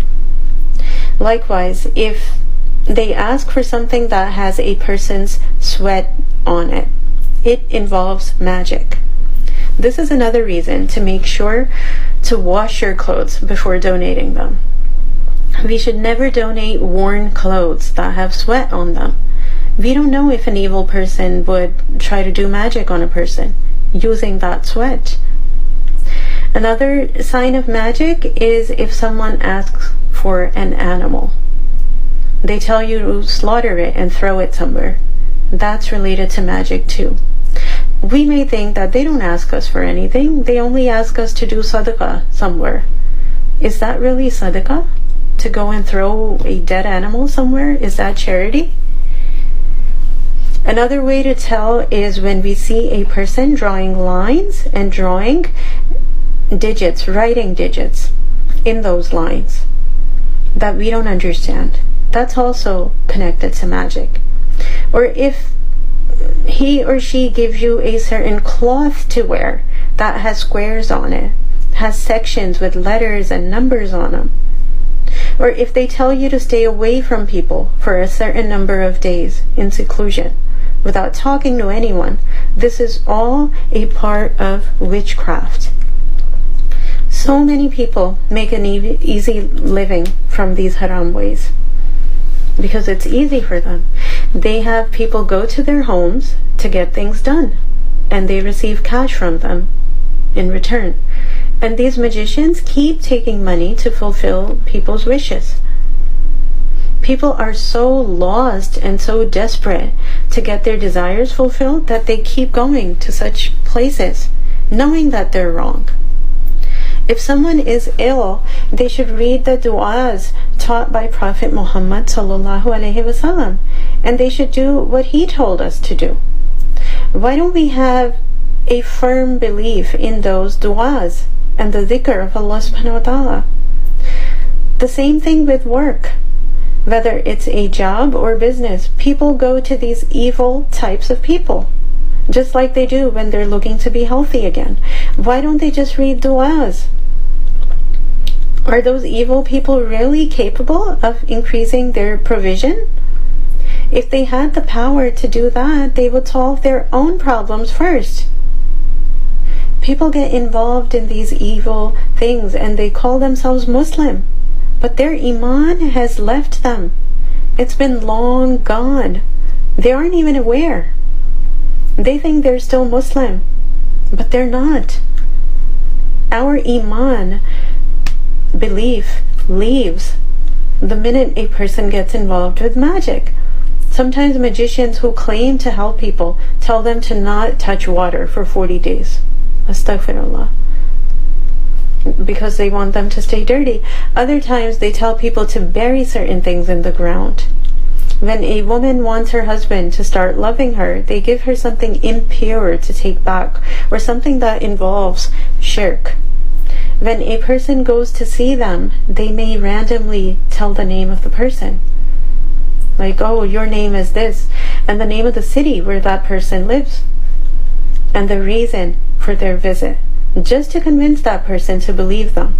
Likewise, if they ask for something that has a person's sweat on it, it involves magic. This is another reason to make sure to wash your clothes before donating them. We should never donate worn clothes that have sweat on them. We don't know if an evil person would try to do magic on a person using that sweat. Another sign of magic is if someone asks for an animal. They tell you to slaughter it and throw it somewhere. That's related to magic too. We may think that they don't ask us for anything, they only ask us to do sadaqah somewhere. Is that really sadaqah? To go and throw a dead animal somewhere? Is that charity? Another way to tell is when we see a person drawing lines and drawing digits, writing digits in those lines that we don't understand. That's also connected to magic. Or if he or she gives you a certain cloth to wear that has squares on it, has sections with letters and numbers on them. Or if they tell you to stay away from people for a certain number of days in seclusion without talking to anyone, this is all a part of witchcraft. So many people make an easy living from these haram ways because it's easy for them. They have people go to their homes to get things done, and they receive cash from them in return. And these magicians keep taking money to fulfill people's wishes. People are so lost and so desperate to get their desires fulfilled that they keep going to such places, knowing that they're wrong. If someone is ill, they should read the du'as taught by Prophet Muhammad sallallahu alaihi wasallam, and they should do what he told us to do. Why don't we have a firm belief in those du'as and the dhikr of Allah subhanahu wa ta'ala? The same thing with work. Whether it's a job or business, people go to these evil types of people, just like they do when they're looking to be healthy again. Why don't they just read du'as? Are those evil people really capable of increasing their provision? If they had the power to do that, they would solve their own problems first. People get involved in these evil things and they call themselves Muslim, but their iman has left them. It's been long gone. They aren't even aware. They think they're still Muslim, but they're not. Our iman belief leaves the minute a person gets involved with magic. Sometimes magicians who claim to help people tell them to not touch water for 40 days. Astaghfirullah. Because they want them to stay dirty. Other times they tell people to bury certain things in the ground. When a woman wants her husband to start loving her, they give her something impure to take back, or something that involves shirk. When a person goes to see them, they may randomly tell the name of the person. Like, oh, your name is this, and the name of the city where that person lives, and the reason for their visit, just to convince that person to believe them.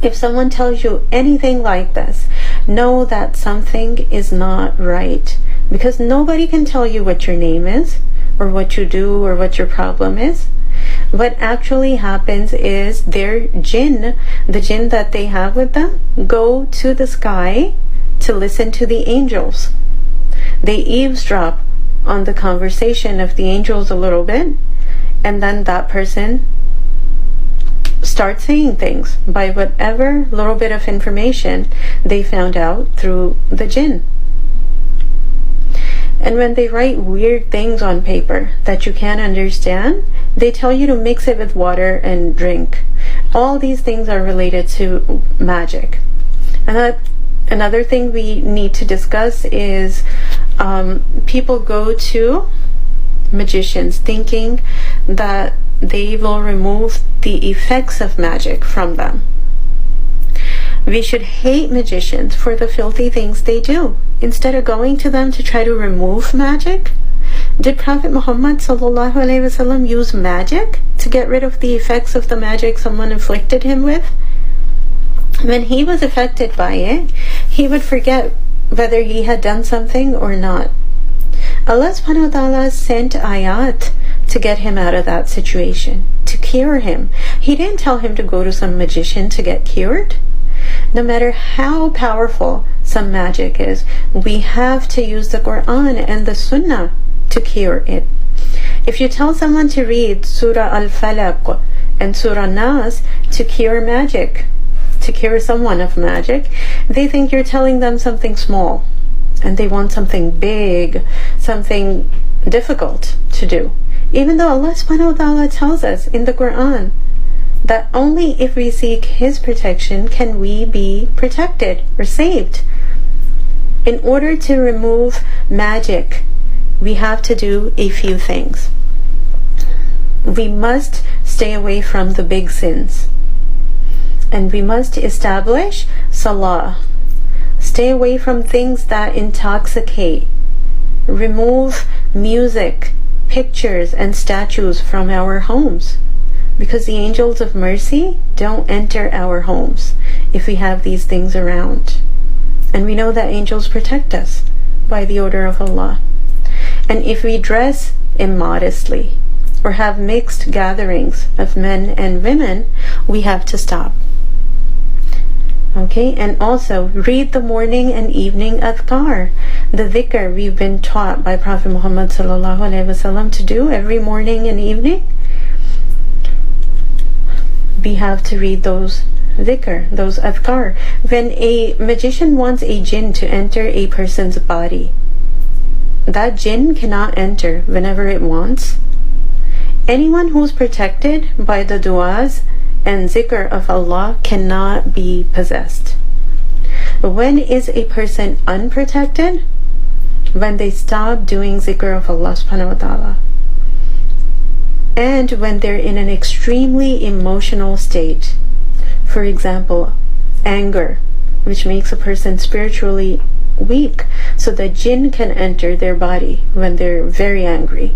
If someone tells you anything like this, know that something is not right, because nobody can tell you what your name is, or what you do, or what your problem is. What actually happens is their jinn, the jinn that they have with them, go to the sky to listen to the angels. They eavesdrop on the conversation of the angels a little bit, and then that person starts saying things by whatever little bit of information they found out through the jinn. And when they write weird things on paper that you can't understand, they tell you to mix it with water and drink. All these things are related to magic. And another thing we need to discuss is people go to magicians thinking that they will remove the effects of magic from them. We should hate magicians for the filthy things they do, instead of going to them to try to remove magic. Did Prophet Muhammad sallallahu alaihi wasallam use magic to get rid of the effects of the magic someone afflicted him with? When he was affected by it, he would forget whether he had done something or not. Allah subhanahu wa ta'ala sent ayat to get him out of that situation, to cure him. He didn't tell him to go to some magician to get cured. No matter how powerful some magic is, we have to use the Quran and the Sunnah to cure it. If you tell someone to read Surah Al-Falaq and Surah Nas to cure magic, to cure someone of magic, they think you're telling them something small, and they want something big, something difficult to do. Even though Allah subhanahu wa ta'ala tells us in the Quran that only if we seek His protection can we be protected or saved. In order to remove magic we have to do a few things. We must stay away from the big sins. And we must establish salah. Stay away from things that intoxicate. Remove music, pictures, and statues from our homes. Because the angels of mercy don't enter our homes if we have these things around. And we know that angels protect us by the order of Allah. And if we dress immodestly or have mixed gatherings of men and women, we have to stop. Okay, and also read the morning and evening adhkar, the dhikr we've been taught by Prophet Muhammad ﷺ to do every morning and evening. We have to read those dhikr, those adhkar. When a magician wants a jinn to enter a person's body, that jinn cannot enter whenever it wants. Anyone who's protected by the du'as and zikr of Allah cannot be possessed. When is a person unprotected? When they stop doing zikr of Allah subhanahu wa ta'ala. And when they're in an extremely emotional state. For example, anger, which makes a person spiritually weak, so the jinn can enter their body when they're very angry.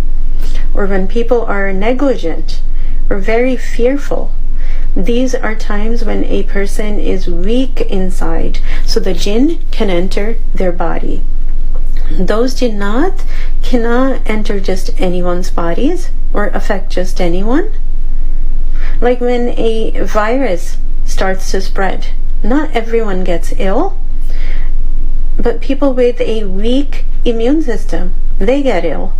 Or when people are negligent or very fearful. These are times when a person is weak inside, so the jinn can enter their body. Those jinnat cannot enter just anyone's bodies or affect just anyone. Like when a virus starts to spread, not everyone gets ill, but people with a weak immune system, they get ill.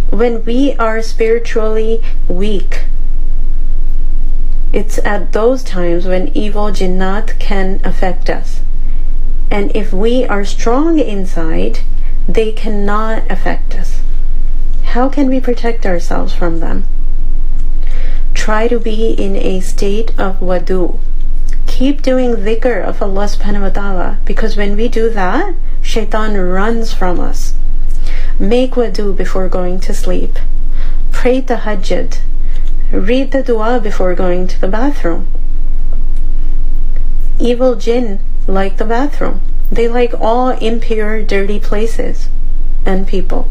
When we are spiritually weak, it's at those times when evil jinnat can affect us. And if we are strong inside, they cannot affect us. How can we protect ourselves from them? Try to be in a state of wudu. Keep doing dhikr of Allah subhanahu wa ta'ala, because when we do that, Shaitaan runs from us. Make wudu before going to sleep. Pray tahajjud. Read the dua before going to the bathroom. Evil jinn like the bathroom. They like all impure, dirty places and people.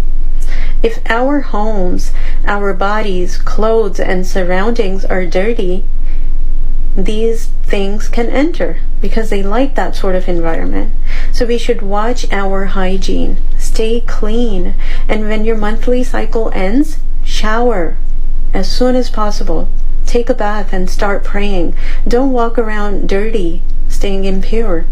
If our homes, our bodies, clothes, and surroundings are dirty, these things can enter because they like that sort of environment. So we should watch our hygiene, stay clean, and when your monthly cycle ends, shower as soon as possible. Take a bath and start praying. Don't walk around dirty, staying impure.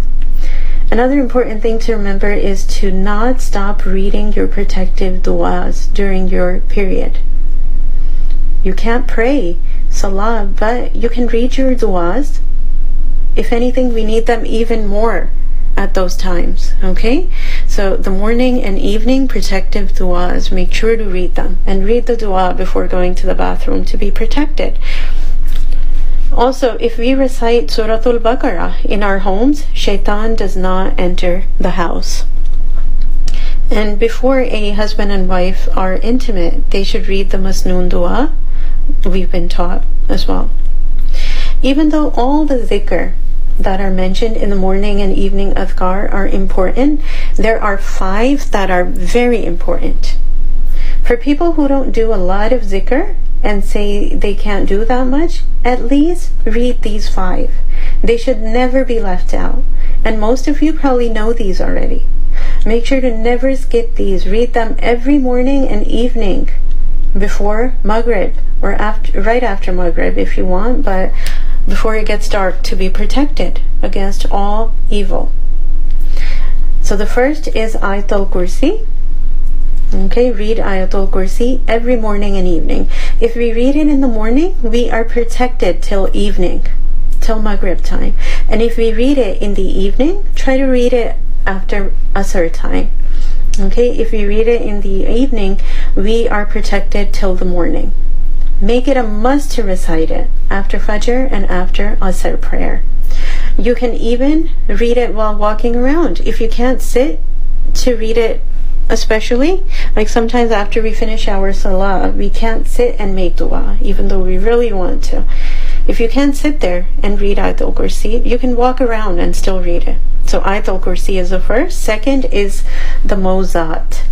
Another important thing to remember is to not stop reading your protective du'as during your period. You can't pray salah, but you can read your du'as. If anything, we need them even more at those times, okay? So the morning and evening protective du'as, make sure to read them, and read the du'a before going to the bathroom to be protected. Also, if we recite Surah Baqaraah in our homes, Shaitaan does not enter the house. And before a husband and wife are intimate, they should read the Masnoon dua. We've been taught as well. Even though all the dhikr that are mentioned in the morning and evening adhkar are important, there are 5 that are very important. For people who don't do a lot of dhikr and say they can't do that much, at least read these 5. They should never be left out. And most of you probably know these already. Make sure to never skip these. Read them every morning and evening before Maghrib, or after, right after Maghrib if you want, but before it gets dark, to be protected against all evil. So the first is Ayatul Kursi. Okay, read Ayatul Kursi every morning and evening. If we read it in the morning, we are protected till evening, till Maghrib time. And if we read it in the evening, try to read it after Asr time. Okay, if we read it in the evening, we are protected till the morning. Make it a must to recite it after Fajr and after Asr prayer. You can even read it while walking around. If you can't sit to read it Especially, like sometimes after we finish our salah, we can't sit and make dua, even though we really want to. If you can't sit there and read Ayatul Kursi, you can walk around and still read it. So Ayatul Kursi is the first. Second is the Mawzat,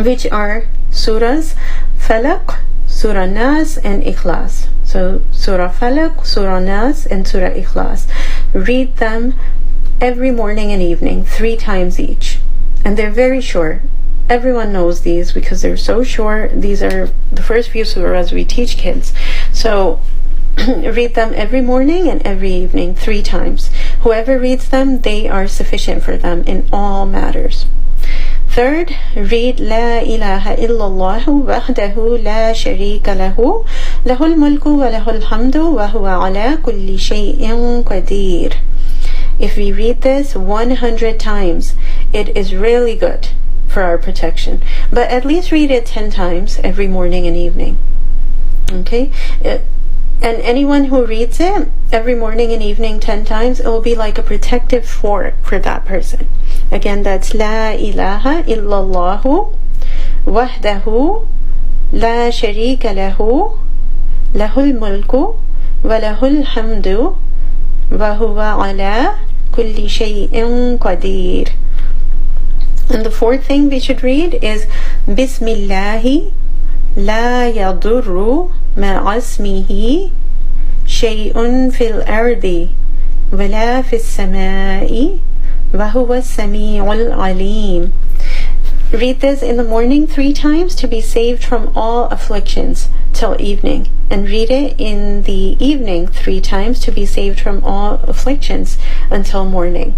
which are surahs Falaq, Surah Nas, and Ikhlas. So Surah Falaq, Surah Nas, and Surah Ikhlas. Read them every morning and evening, 3 times each. And they're very short. Everyone knows these because they're so short. These are the first few surahs we teach kids. So read them every morning and every evening, 3 times. Whoever reads them, they are sufficient for them in all matters. Third, read La ilaha illallah wahdahu la sharika lahu, lahul mulku wa lahul hamdu wa huwa ala kulli shay'in qadir. If we read this 100 times, it is really good for our protection. But at least read it 10 times every morning and evening. Okay? And anyone who reads it every morning and evening 10 times, it will be like a protective fort for that person. Again, that's La ilaha illallahu wahdahu la sharika lahu, lahul mulku wa lahul hamdu wa huwa ala kulli shay'in qadir. And the fourth thing we should read is Bismillahi la yadurru ma'asmihi shay'un fil ardi wala fis samai wa huwa as-sami'ul alim. Read this in the morning 3 times to be saved from all afflictions till evening, and read it in the evening 3 times to be saved from all afflictions until morning.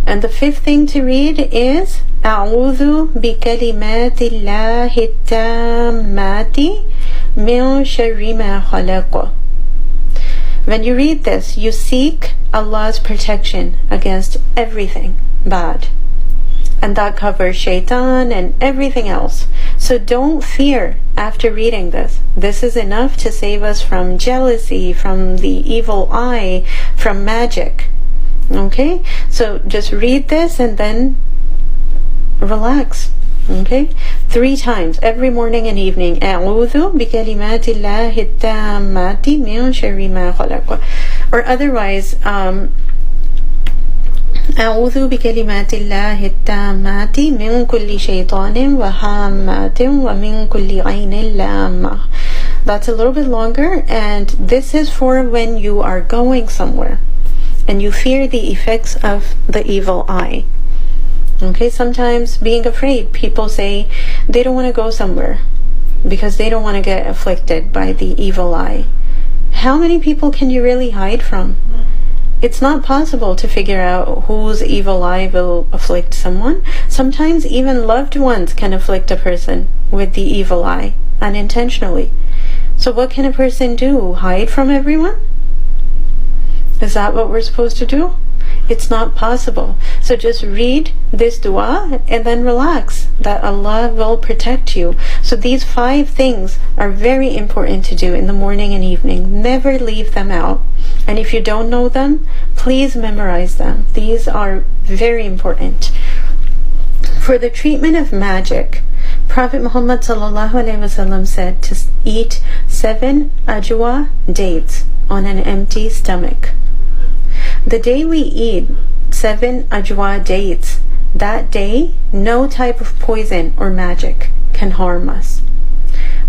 And the fifth thing to read is A'udhu bi kalimatillahi tammati min sharri ma khalaqa. When you read this, you seek Allah's protection against everything bad. And that covers Shaitaan and everything else. So don't fear after reading this. This is enough to save us from jealousy, from the evil eye, from magic. Okay? So just read this and then relax. Okay? 3 times every morning and evening. A'udhu bi kalimatillahi tammati min sharri ma khalaqa. Or otherwise, أعوذ بكلمات الله التامات من كل شيطان وهامات ومن كل عين لامة. That's a little bit longer, and this is for when you are going somewhere and you fear the effects of the evil eye. Okay, sometimes being afraid, people say they don't want to go somewhere because they don't want to get afflicted by the evil eye. How many people can you really hide from? It's not possible to figure out whose evil eye will afflict someone. Sometimes even loved ones can afflict a person with the evil eye unintentionally. So what can a person do? Hide from everyone? Is that what we're supposed to do? It's not possible. So just read this dua and then relax that Allah will protect you. So these 5 things are very important to do in the morning and evening. Never leave them out. And if you don't know them, please memorize them. These are very important. For the treatment of magic, Prophet Muhammad ﷺ said to eat 7 ajwa dates on an empty stomach. The day we eat 7 ajwa dates, that day no type of poison or magic can harm us.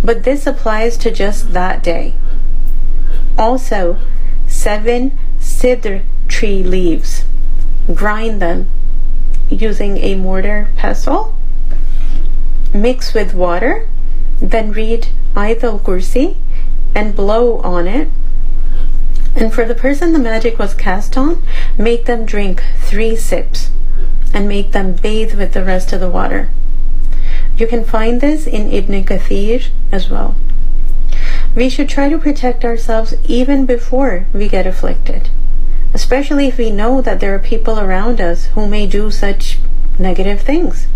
But this applies to just that day. Also, 7 sidr tree leaves. Grind them using a mortar pestle. Mix with water. Then read Ayatul Kursi and blow on it. And for the person the magic was cast on, make them drink 3 sips and make them bathe with the rest of the water. You can find this in Ibn Kathir as well. We should try to protect ourselves even before we get afflicted, especially if we know that there are people around us who may do such negative things.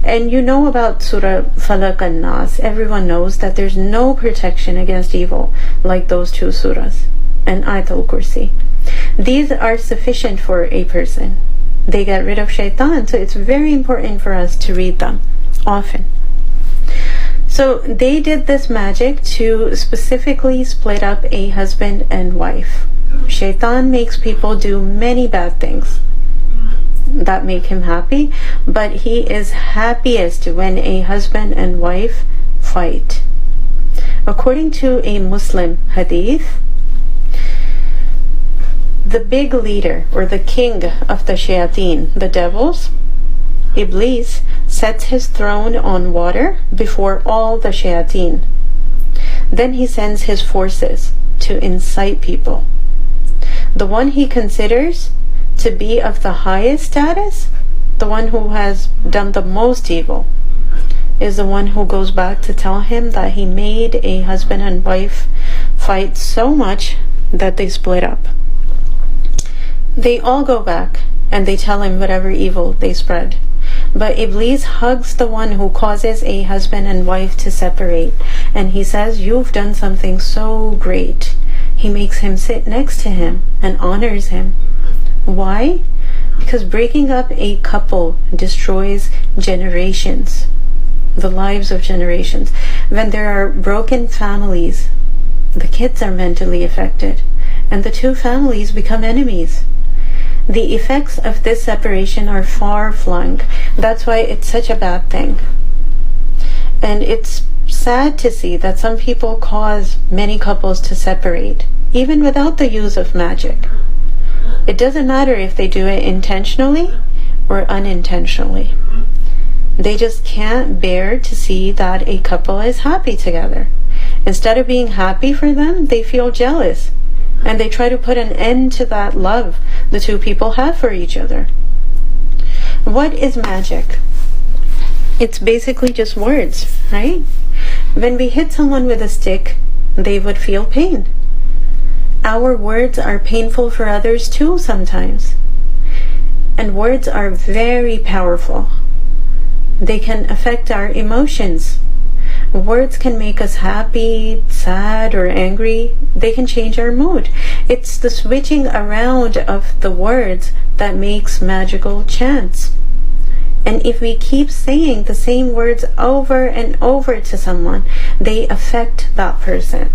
And you know about Surah Falaq and Nas. Everyone knows that there's no protection against evil like those 2 surahs and Ayatul Kursi. These are sufficient for a person. They get rid of Shaitaan. So it's very important for us to read them often. So they did this magic to specifically split up a husband and wife. Shaitaan makes people do many bad things that make him happy, but he is happiest when a husband and wife fight. According to a Muslim hadith, the big leader or the king of the Shaitaan, the devils, Iblis, sets his throne on water before all the Shaitaan. Then he sends his forces to incite people. The one he considers to be of the highest status, the one who has done the most evil, is the one who goes back to tell him that he made a husband and wife fight so much that they split up. They all go back and they tell him whatever evil they spread. But Iblis hugs the one who causes a husband and wife to separate, and he says, "You've done something so great." He makes him sit next to him and honors him. Why? Because breaking up a couple destroys generations, the lives of generations. When there are broken families, the kids are mentally affected, and the two families become enemies. The effects of this separation are far-flung. That's why it's such a bad thing. And it's sad to see that some people cause many couples to separate, even without the use of magic. It doesn't matter if they do it intentionally or unintentionally. They just can't bear to see that a couple is happy together. Instead of being happy for them, they feel jealous. And they try to put an end to that love the two people have for each other. What is magic? It's basically just words, right? When we hit someone with a stick, they would feel pain. Our words are painful for others too sometimes. And words are very powerful. They can affect our emotions. Words can make us happy, sad, or angry. They can change our mood. It's the switching around of the words that makes magical chants. And if we keep saying the same words over and over to someone, they affect that person.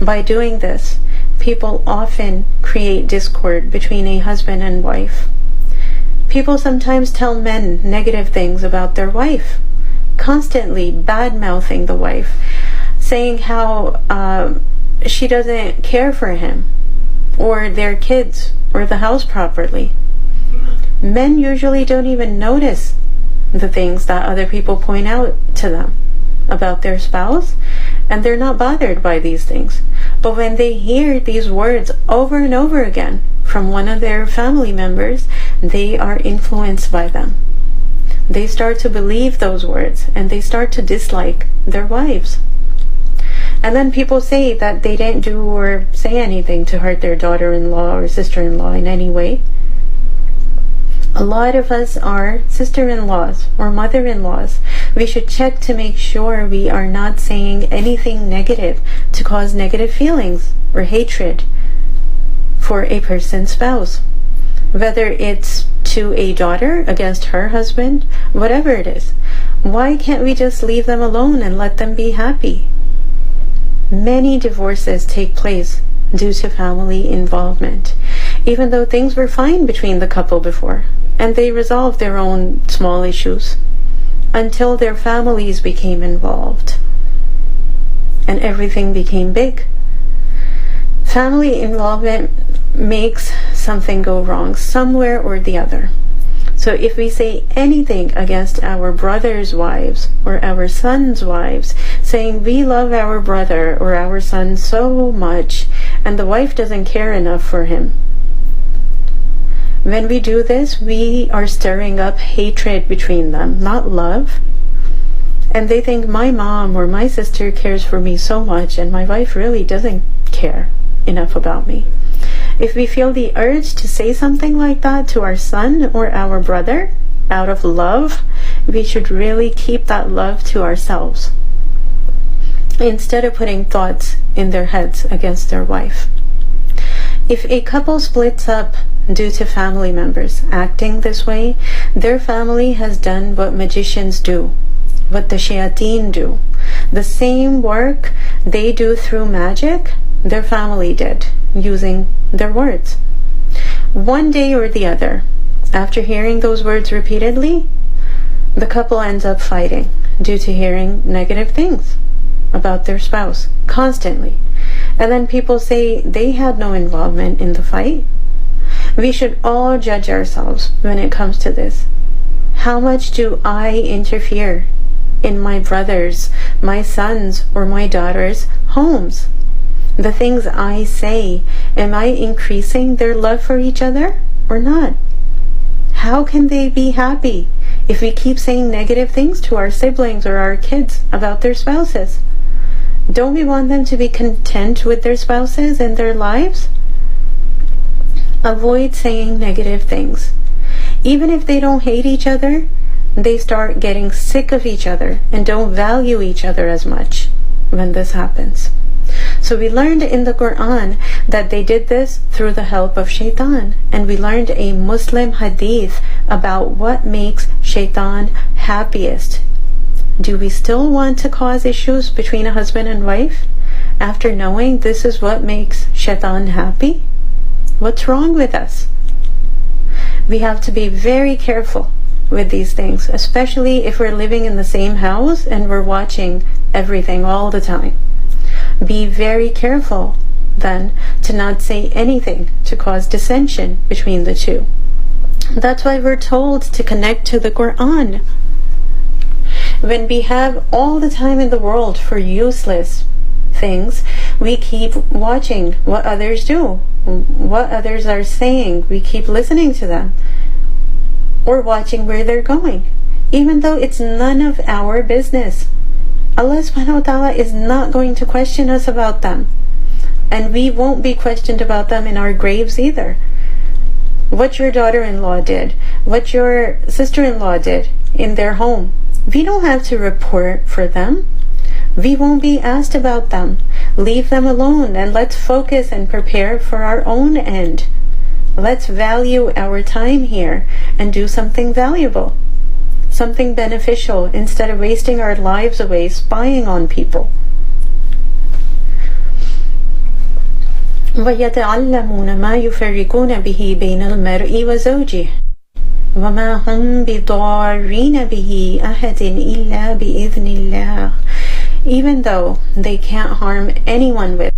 By doing this, people often create discord between a husband and wife. People sometimes tell men negative things about their wife, constantly bad-mouthing the wife, saying how she doesn't care for him or their kids or the house properly. Men usually don't even notice the things that other people point out to them about their spouse, and they're not bothered by these things. But when they hear these words over and over again from one of their family members, they are influenced by them. They start to believe those words and they start to dislike their wives. And then people say that they didn't do or say anything to hurt their daughter-in-law or sister-in-law in any way. A lot of us are sister-in-laws or mother-in-laws. We should check to make sure we are not saying anything negative to cause negative feelings or hatred for a person's spouse. Whether it's to a daughter against her husband, whatever it is. Why can't we just leave them alone and let them be happy? Many divorces take place due to family involvement, even though things were fine between the couple before, and they resolved their own small issues until their families became involved and everything became big. Family involvement makes something go wrong somewhere or the other. So if we say anything against our brother's wives or our son's wives, saying we love our brother or our son so much, and the wife doesn't care enough for him, when we do this, we are stirring up hatred between them, not love. And they think my mom or my sister cares for me so much, and my wife really doesn't care enough about me. If we feel the urge to say something like that to our son or our brother out of love, we should really keep that love to ourselves instead of putting thoughts in their heads against their wife. If a couple splits up due to family members acting this way, their family has done what magicians do, what the Shaitaan do. The same work they do through magic, their family did, using their words. One day or the other, after hearing those words repeatedly, the couple ends up fighting due to hearing negative things about their spouse constantly. And then people say they had no involvement in the fight. We should all judge ourselves when it comes to this. How much do I interfere in my brothers, my sons, or my daughters' homes? The things I say, am I increasing their love for each other or not? How can they be happy if we keep saying negative things to our siblings or our kids about their spouses? Don't we want them to be content with their spouses and their lives? Avoid saying negative things. Even if they don't hate each other, they start getting sick of each other and don't value each other as much when this happens. So we learned in the Quran that they did this through the help of Shaitaan, and we learned a Muslim hadith about what makes Shaitaan happiest. Do we still want to cause issues between a husband and wife after knowing this is what makes Shaitaan happy? What's wrong with us? We have to be very careful with these things, especially if we're living in the same house and we're watching everything all the time. Be very careful then to not say anything to cause dissension between the two. That's why we're told to connect to the Quran. When we have all the time in the world for useless things, we keep watching what others do, what others are saying. We keep listening to them or watching where they're going, even though it's none of our business. Allah subhanahu wa ta'ala is not going to question us about them, and we won't be questioned about them in our graves either. What your daughter-in-law did, what your sister-in-law did in their home, we don't have to report for them. We won't be asked about them. Leave them alone and let's focus and prepare for our own end. Let's value our time here and do something valuable, something beneficial, instead of wasting our lives away spying on people. وَيَتَعَلَّمُونَ مَا يُفَرِّقُونَ بِهِ بَيْنَ الْمَرْءِ وَزَوْجِهِ وَمَا هُمْ بِضَارِّينَ بِهِ أَحَدٍ إِلَّا بِإِذْنِ اللَّهِ. Even though they can't harm anyone with it,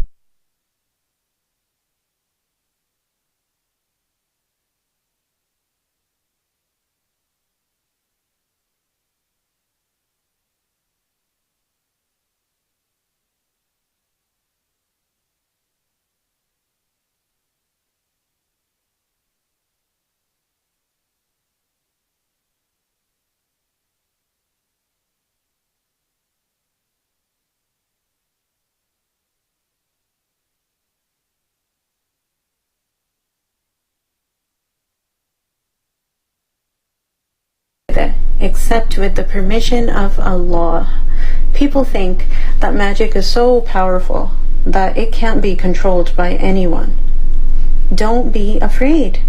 except with the permission of Allah. People think that magic is so powerful that it can't be controlled by anyone. Don't be afraid.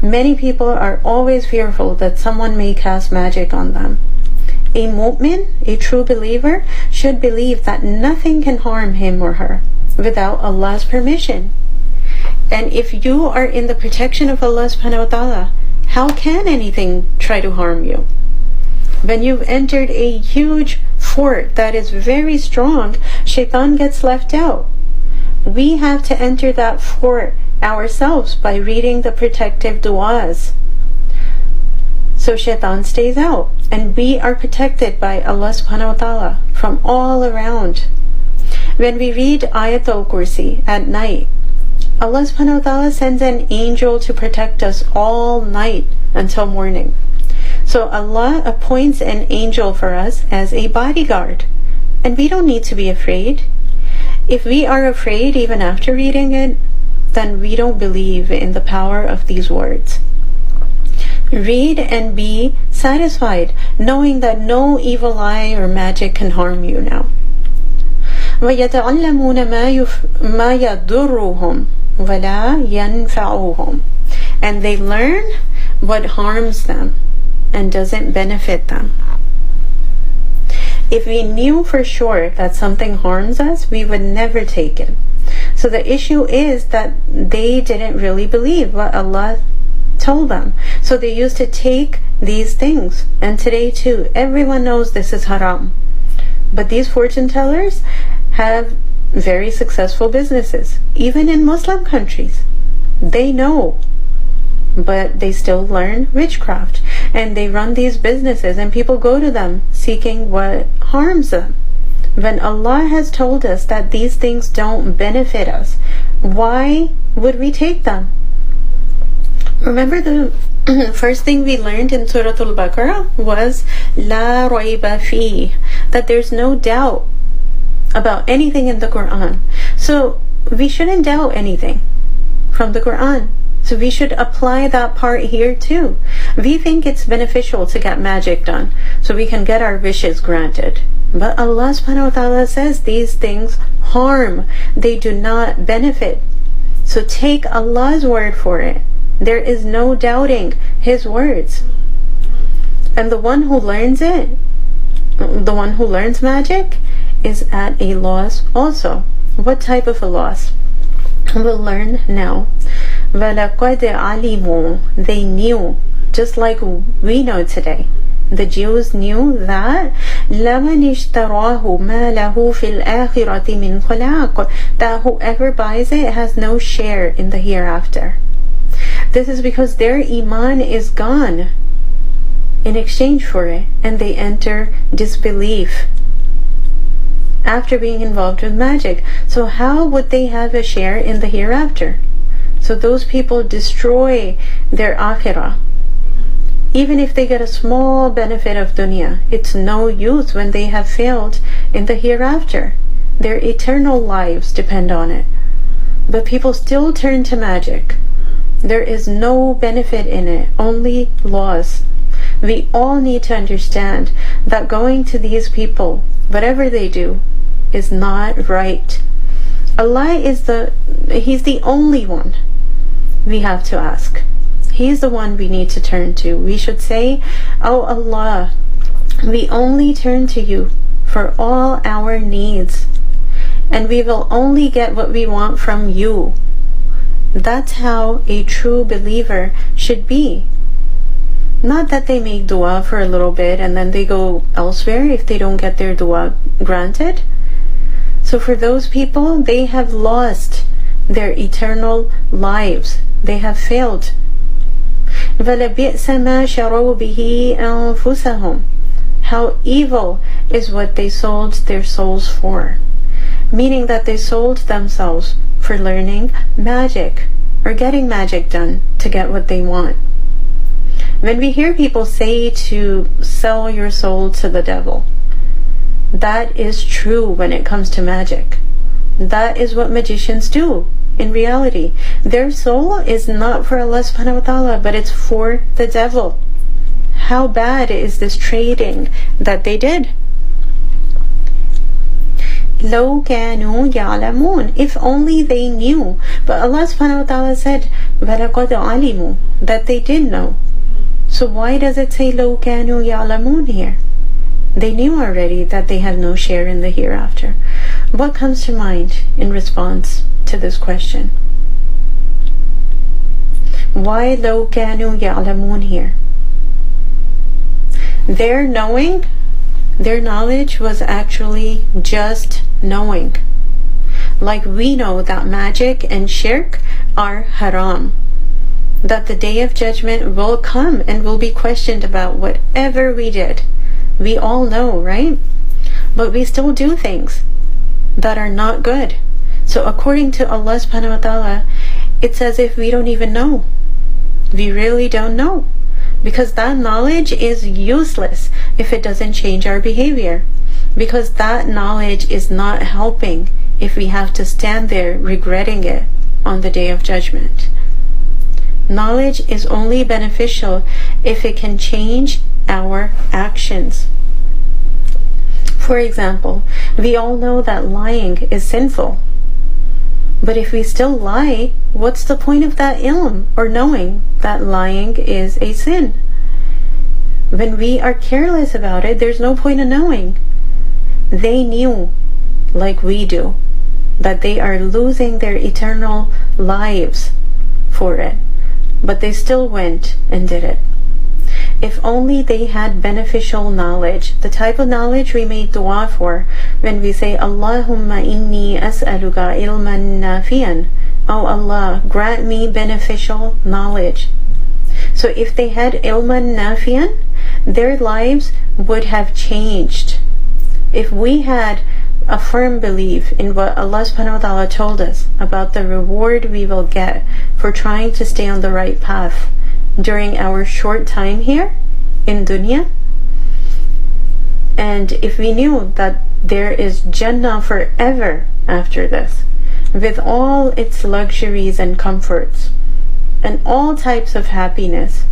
Many people are always fearful that someone may cast magic on them. A mu'min, a true believer, should believe that nothing can harm him or her without Allah's permission. And if you are in the protection of Allah subhanahu wa ta'ala, how can anything try to harm you? When you've entered a huge fort that is very strong, Shaitan gets left out. We have to enter that fort ourselves by reading the protective du'as, so Shaitan stays out, and we are protected by Allah subhanahu wa ta'ala from all around. When we read Ayatul Kursi at night, Allah subhanahu wa ta'ala sends an angel to protect us all night until morning. So Allah appoints an angel for us as a bodyguard, and we don't need to be afraid. If we are afraid even after reading it, then we don't believe in the power of these words. Read and be satisfied, knowing that no evil eye or magic can harm you now. وَيَتَعَلَّمُونَ مَا يَضُرُّهُمْ وَلَا يَنْفَعُهُمْ. And they learn what harms them and doesn't benefit them. If we knew for sure that something harms us, we would never take it. So the issue is that they didn't really believe what Allah told them. So they used to take these things. And today too, everyone knows this is haram. But these fortune tellers have very successful businesses, even in Muslim countries. They know, but they still learn witchcraft, and they run these businesses, and people go to them seeking what harms them. When Allah has told us that these things don't benefit us, why would we take them? Remember the first thing we learned in Surah Al-Baqarah was La rayba fi, that there's no doubt about anything in the Quran. So we shouldn't doubt anything from the Quran. So we should apply that part here too. We think it's beneficial to get magic done so we can get our wishes granted. But Allah subhanahu wa ta'ala says these things harm. They do not benefit. So take Allah's word for it. There is no doubting His words. And the one who learns it, the one who learns magic, is at a loss also. What type of a loss? We'll learn now. وَلَقَدْ عَلِمُوا. They knew, just like we know today. The Jews knew that لَمَنِ اشْتَرَاهُ مَا لَهُ فِي الْآخِرَةِ مِنْ خَلَاقٍ, that whoever buys it has no share in the hereafter. This is because their iman is gone in exchange for it, and they enter disbelief after being involved with magic. So how would they have a share in the hereafter? So those people destroy their akhirah. Even if they get a small benefit of dunya, it's no use when they have failed in the hereafter. Their eternal lives depend on it. But people still turn to magic. There is no benefit in it, only loss. We all need to understand that going to these people, whatever they do, is not right. Allah is He's the only one we have to ask. He's the one we need to turn to. We should say, "Oh Allah, we only turn to you for all our needs, and we will only get what we want from you." That's how a true believer should be. Not that they make dua for a little bit and then they go elsewhere if they don't get their dua granted. So for those people, they have lost their eternal lives. They have failed. وَلَبِئْسَ مَا شَرَوْا بِهِ أَنفُسَهُمْ. How evil is what they sold their souls for. Meaning that they sold themselves for learning magic or getting magic done to get what they want. When we hear people say to sell your soul to the devil, that is true when it comes to magic. That is what magicians do in reality. Their soul is not for Allah subhanahu wa ta'ala, but it's for the devil. How bad is this trading that they did? لَوْ كَانُوا يَعْلَمُونَ. If only they knew. But Allah subhanahu wa ta'ala said وَلَقَدْ عَلِمُوا, that they did know. So why does it say لَوْ كَانُوا يَعْلَمُونَ here? They knew already that they have no share in the hereafter. What comes to mind in response to this question? Why لَوْ كَانُوا يَعْلَمُونَ here? Their knowing, their knowledge was actually just knowing. Like we know that magic and shirk are haram. That the day of judgment will come and will be questioned about whatever we did. We all know, right? But we still do things that are not good. So according to Allah subhanahu wa ta'ala, it's as if we don't even know. We really don't know. Because that knowledge is useless if it doesn't change our behavior. Because that knowledge is not helping if we have to stand there regretting it on the day of judgment. Knowledge is only beneficial if it can change our actions. For example, we all know that lying is sinful. But if we still lie, what's the point of that ilm, or knowing that lying is a sin? When we are careless about it, there's no point in knowing. They knew, like we do, that they are losing their eternal lives for it, but they still went and did it. If only they had beneficial knowledge, the type of knowledge we make dua for when we say, Allahumma inni as'aluka ilman nafiyan. Oh Allah, grant me beneficial knowledge. So if they had ilman nafiyan, their lives would have changed. If we had a firm belief in what Allah subhanahu wa ta'ala told us about the reward we will get for trying to stay on the right path during our short time here in dunya, and if we knew that there is Jannah forever after this, with all its luxuries and comforts and all types of happiness,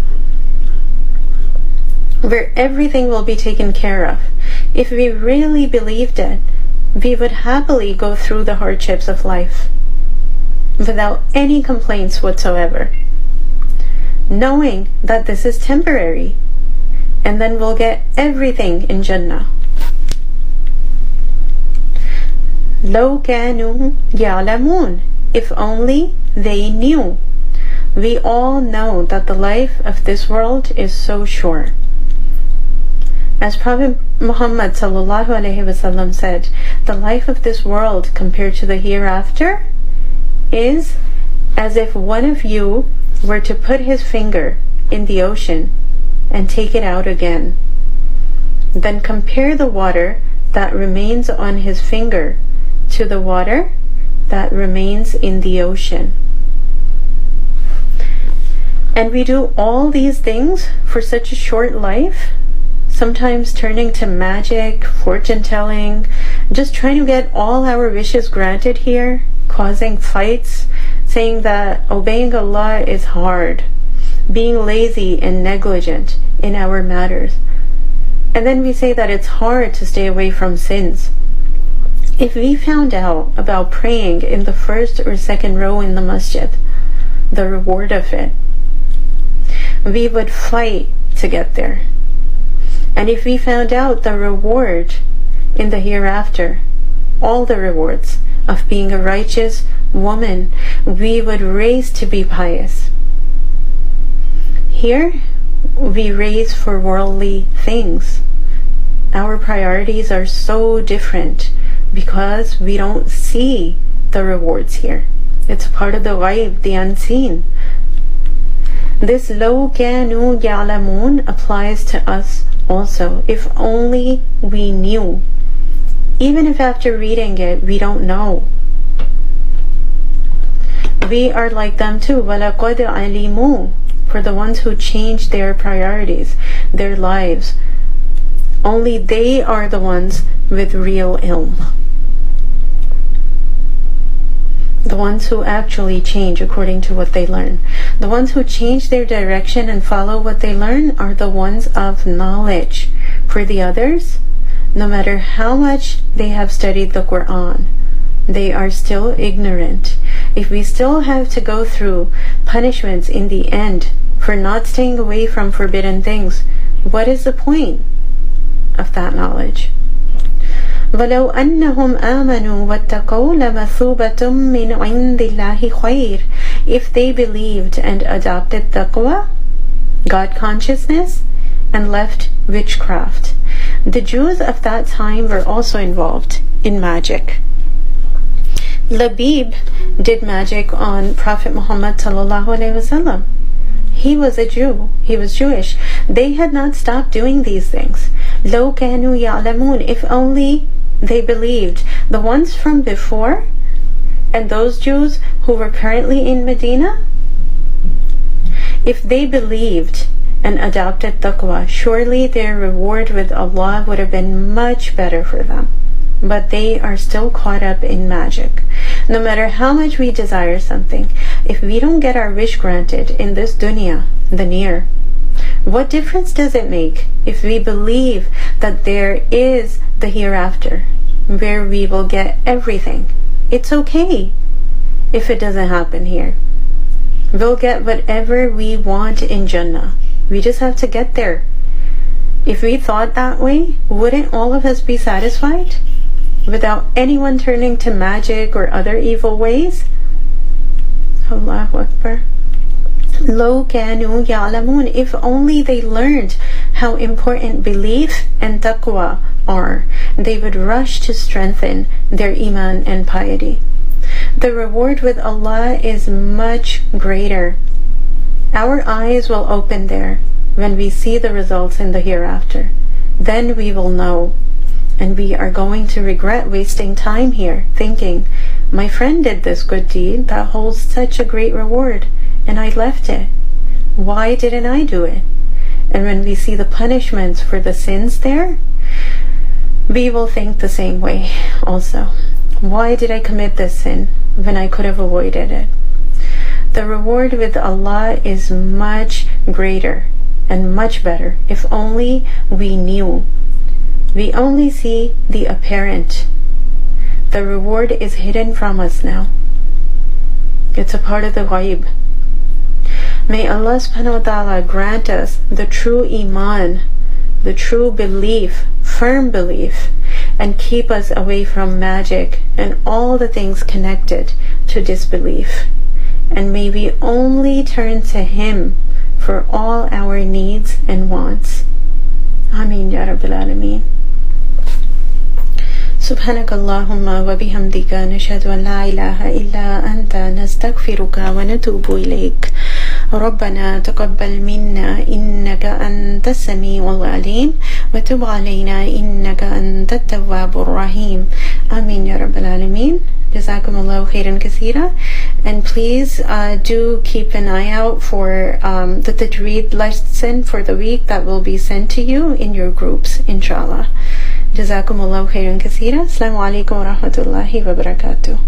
where everything will be taken care of, if we really believed it, we would happily go through the hardships of life without any complaints whatsoever, knowing that this is temporary, and then we'll get everything in Jannah. لو كانوا يعلمون, if only they knew. We all know that the life of this world is so short. As Prophet Muhammad ﷺ said, the life of this world compared to the hereafter is as if one of you were to put his finger in the ocean and take it out again. Then compare the water that remains on his finger to the water that remains in the ocean. And we do all these things for such a short life, sometimes turning to magic, fortune telling, just trying to get all our wishes granted here, causing fights, saying that obeying Allah is hard, being lazy and negligent in our matters. And then we say that it's hard to stay away from sins. If we found out about praying in the first or second row in the masjid, the reward of it, we would fight to get there. And if we found out the reward in the hereafter, all the rewards of being a righteous woman, we would race to be pious. Here, we race for worldly things. Our priorities are so different because we don't see the rewards here. It's part of the ghaib, the unseen. This لو كانوا يعلمون applies to us also. If only we knew. Even if after reading it we don't know, we are like them too. وَلَقَدْ عَلِمُوا, for the ones who changed their priorities, their lives. Only they are the ones with real ilm. The ones who actually change according to what they learn. The ones who change their direction and follow what they learn are the ones of knowledge. For the others, no matter how much they have studied the Quran, they are still ignorant. If we still have to go through punishments in the end for not staying away from forbidden things, what is the point of that knowledge? وَلَوْ أَنَّهُمْ آمَنُوا وَاتَّقَوْا لَمَثُوبَةٌ مِّنْ عِنْدِ اللَّهِ خَيْرٌ. If they believed and adopted taqwa, God consciousness, and left witchcraft. The Jews of that time were also involved in magic. Labib did magic on Prophet Muhammad ﷺ. He was a Jew. He was Jewish. They had not stopped doing these things. لَوْ كَانُوا يَعْلَمُونَ, if only they believed. The ones from before and those Jews who were currently in Medina, if they believed and adopted taqwa, surely their reward with Allah would have been much better for them. But they are still caught up in magic. No matter how much we desire something, if we don't get our wish granted in this dunya, the near, what difference does it make if we believe that there is the hereafter, where we will get everything? It's okay. if it doesn't happen here. We'll get whatever we want in Jannah. We just have to get there. If we thought that way, wouldn't all of us be satisfied? Without anyone turning to magic or other evil ways? Allahu Akbar. Lo kanu ya'lamun. If only they learned how important belief and taqwa are, they would rush to strengthen their iman and piety. The reward with Allah is much greater. Our eyes will open there when we see the results in the hereafter. Then we will know. And we are going to regret wasting time here thinking, my friend did this good deed that holds such a great reward, and I left it. Why didn't I do it? And when we see the punishments for the sins there, we will think the same way also. Why did I commit this sin when I could have avoided it? The reward with Allah is much greater and much better if only we knew. We only see the apparent. The reward is hidden from us now. It's a part of the ghaib. May Allah subhanahu wa ta'ala grant us the true iman, the true belief, firm belief, and keep us away from magic and all the things connected to disbelief. And may we only turn to Him for all our needs and wants. Ameen Ya Rabbil Alameen. سبحانك اللهم وبحمدك نشهد أن لا إله إلا أنت نستغفرك ونتوب إليك ربنا تقبل منا إنك أنت السميع العليم وتب علينا إنك أنت التواب الرحيم آمين يا رب العالمين. جزاكم الله خيرا كثيرا. And please do keep an eye out for the tajweed lesson for the week that will be sent to you in your groups, inshallah. جزاكم الله خيرا كثيرا. Assalamualaikum warahmatullahi wabarakatuh.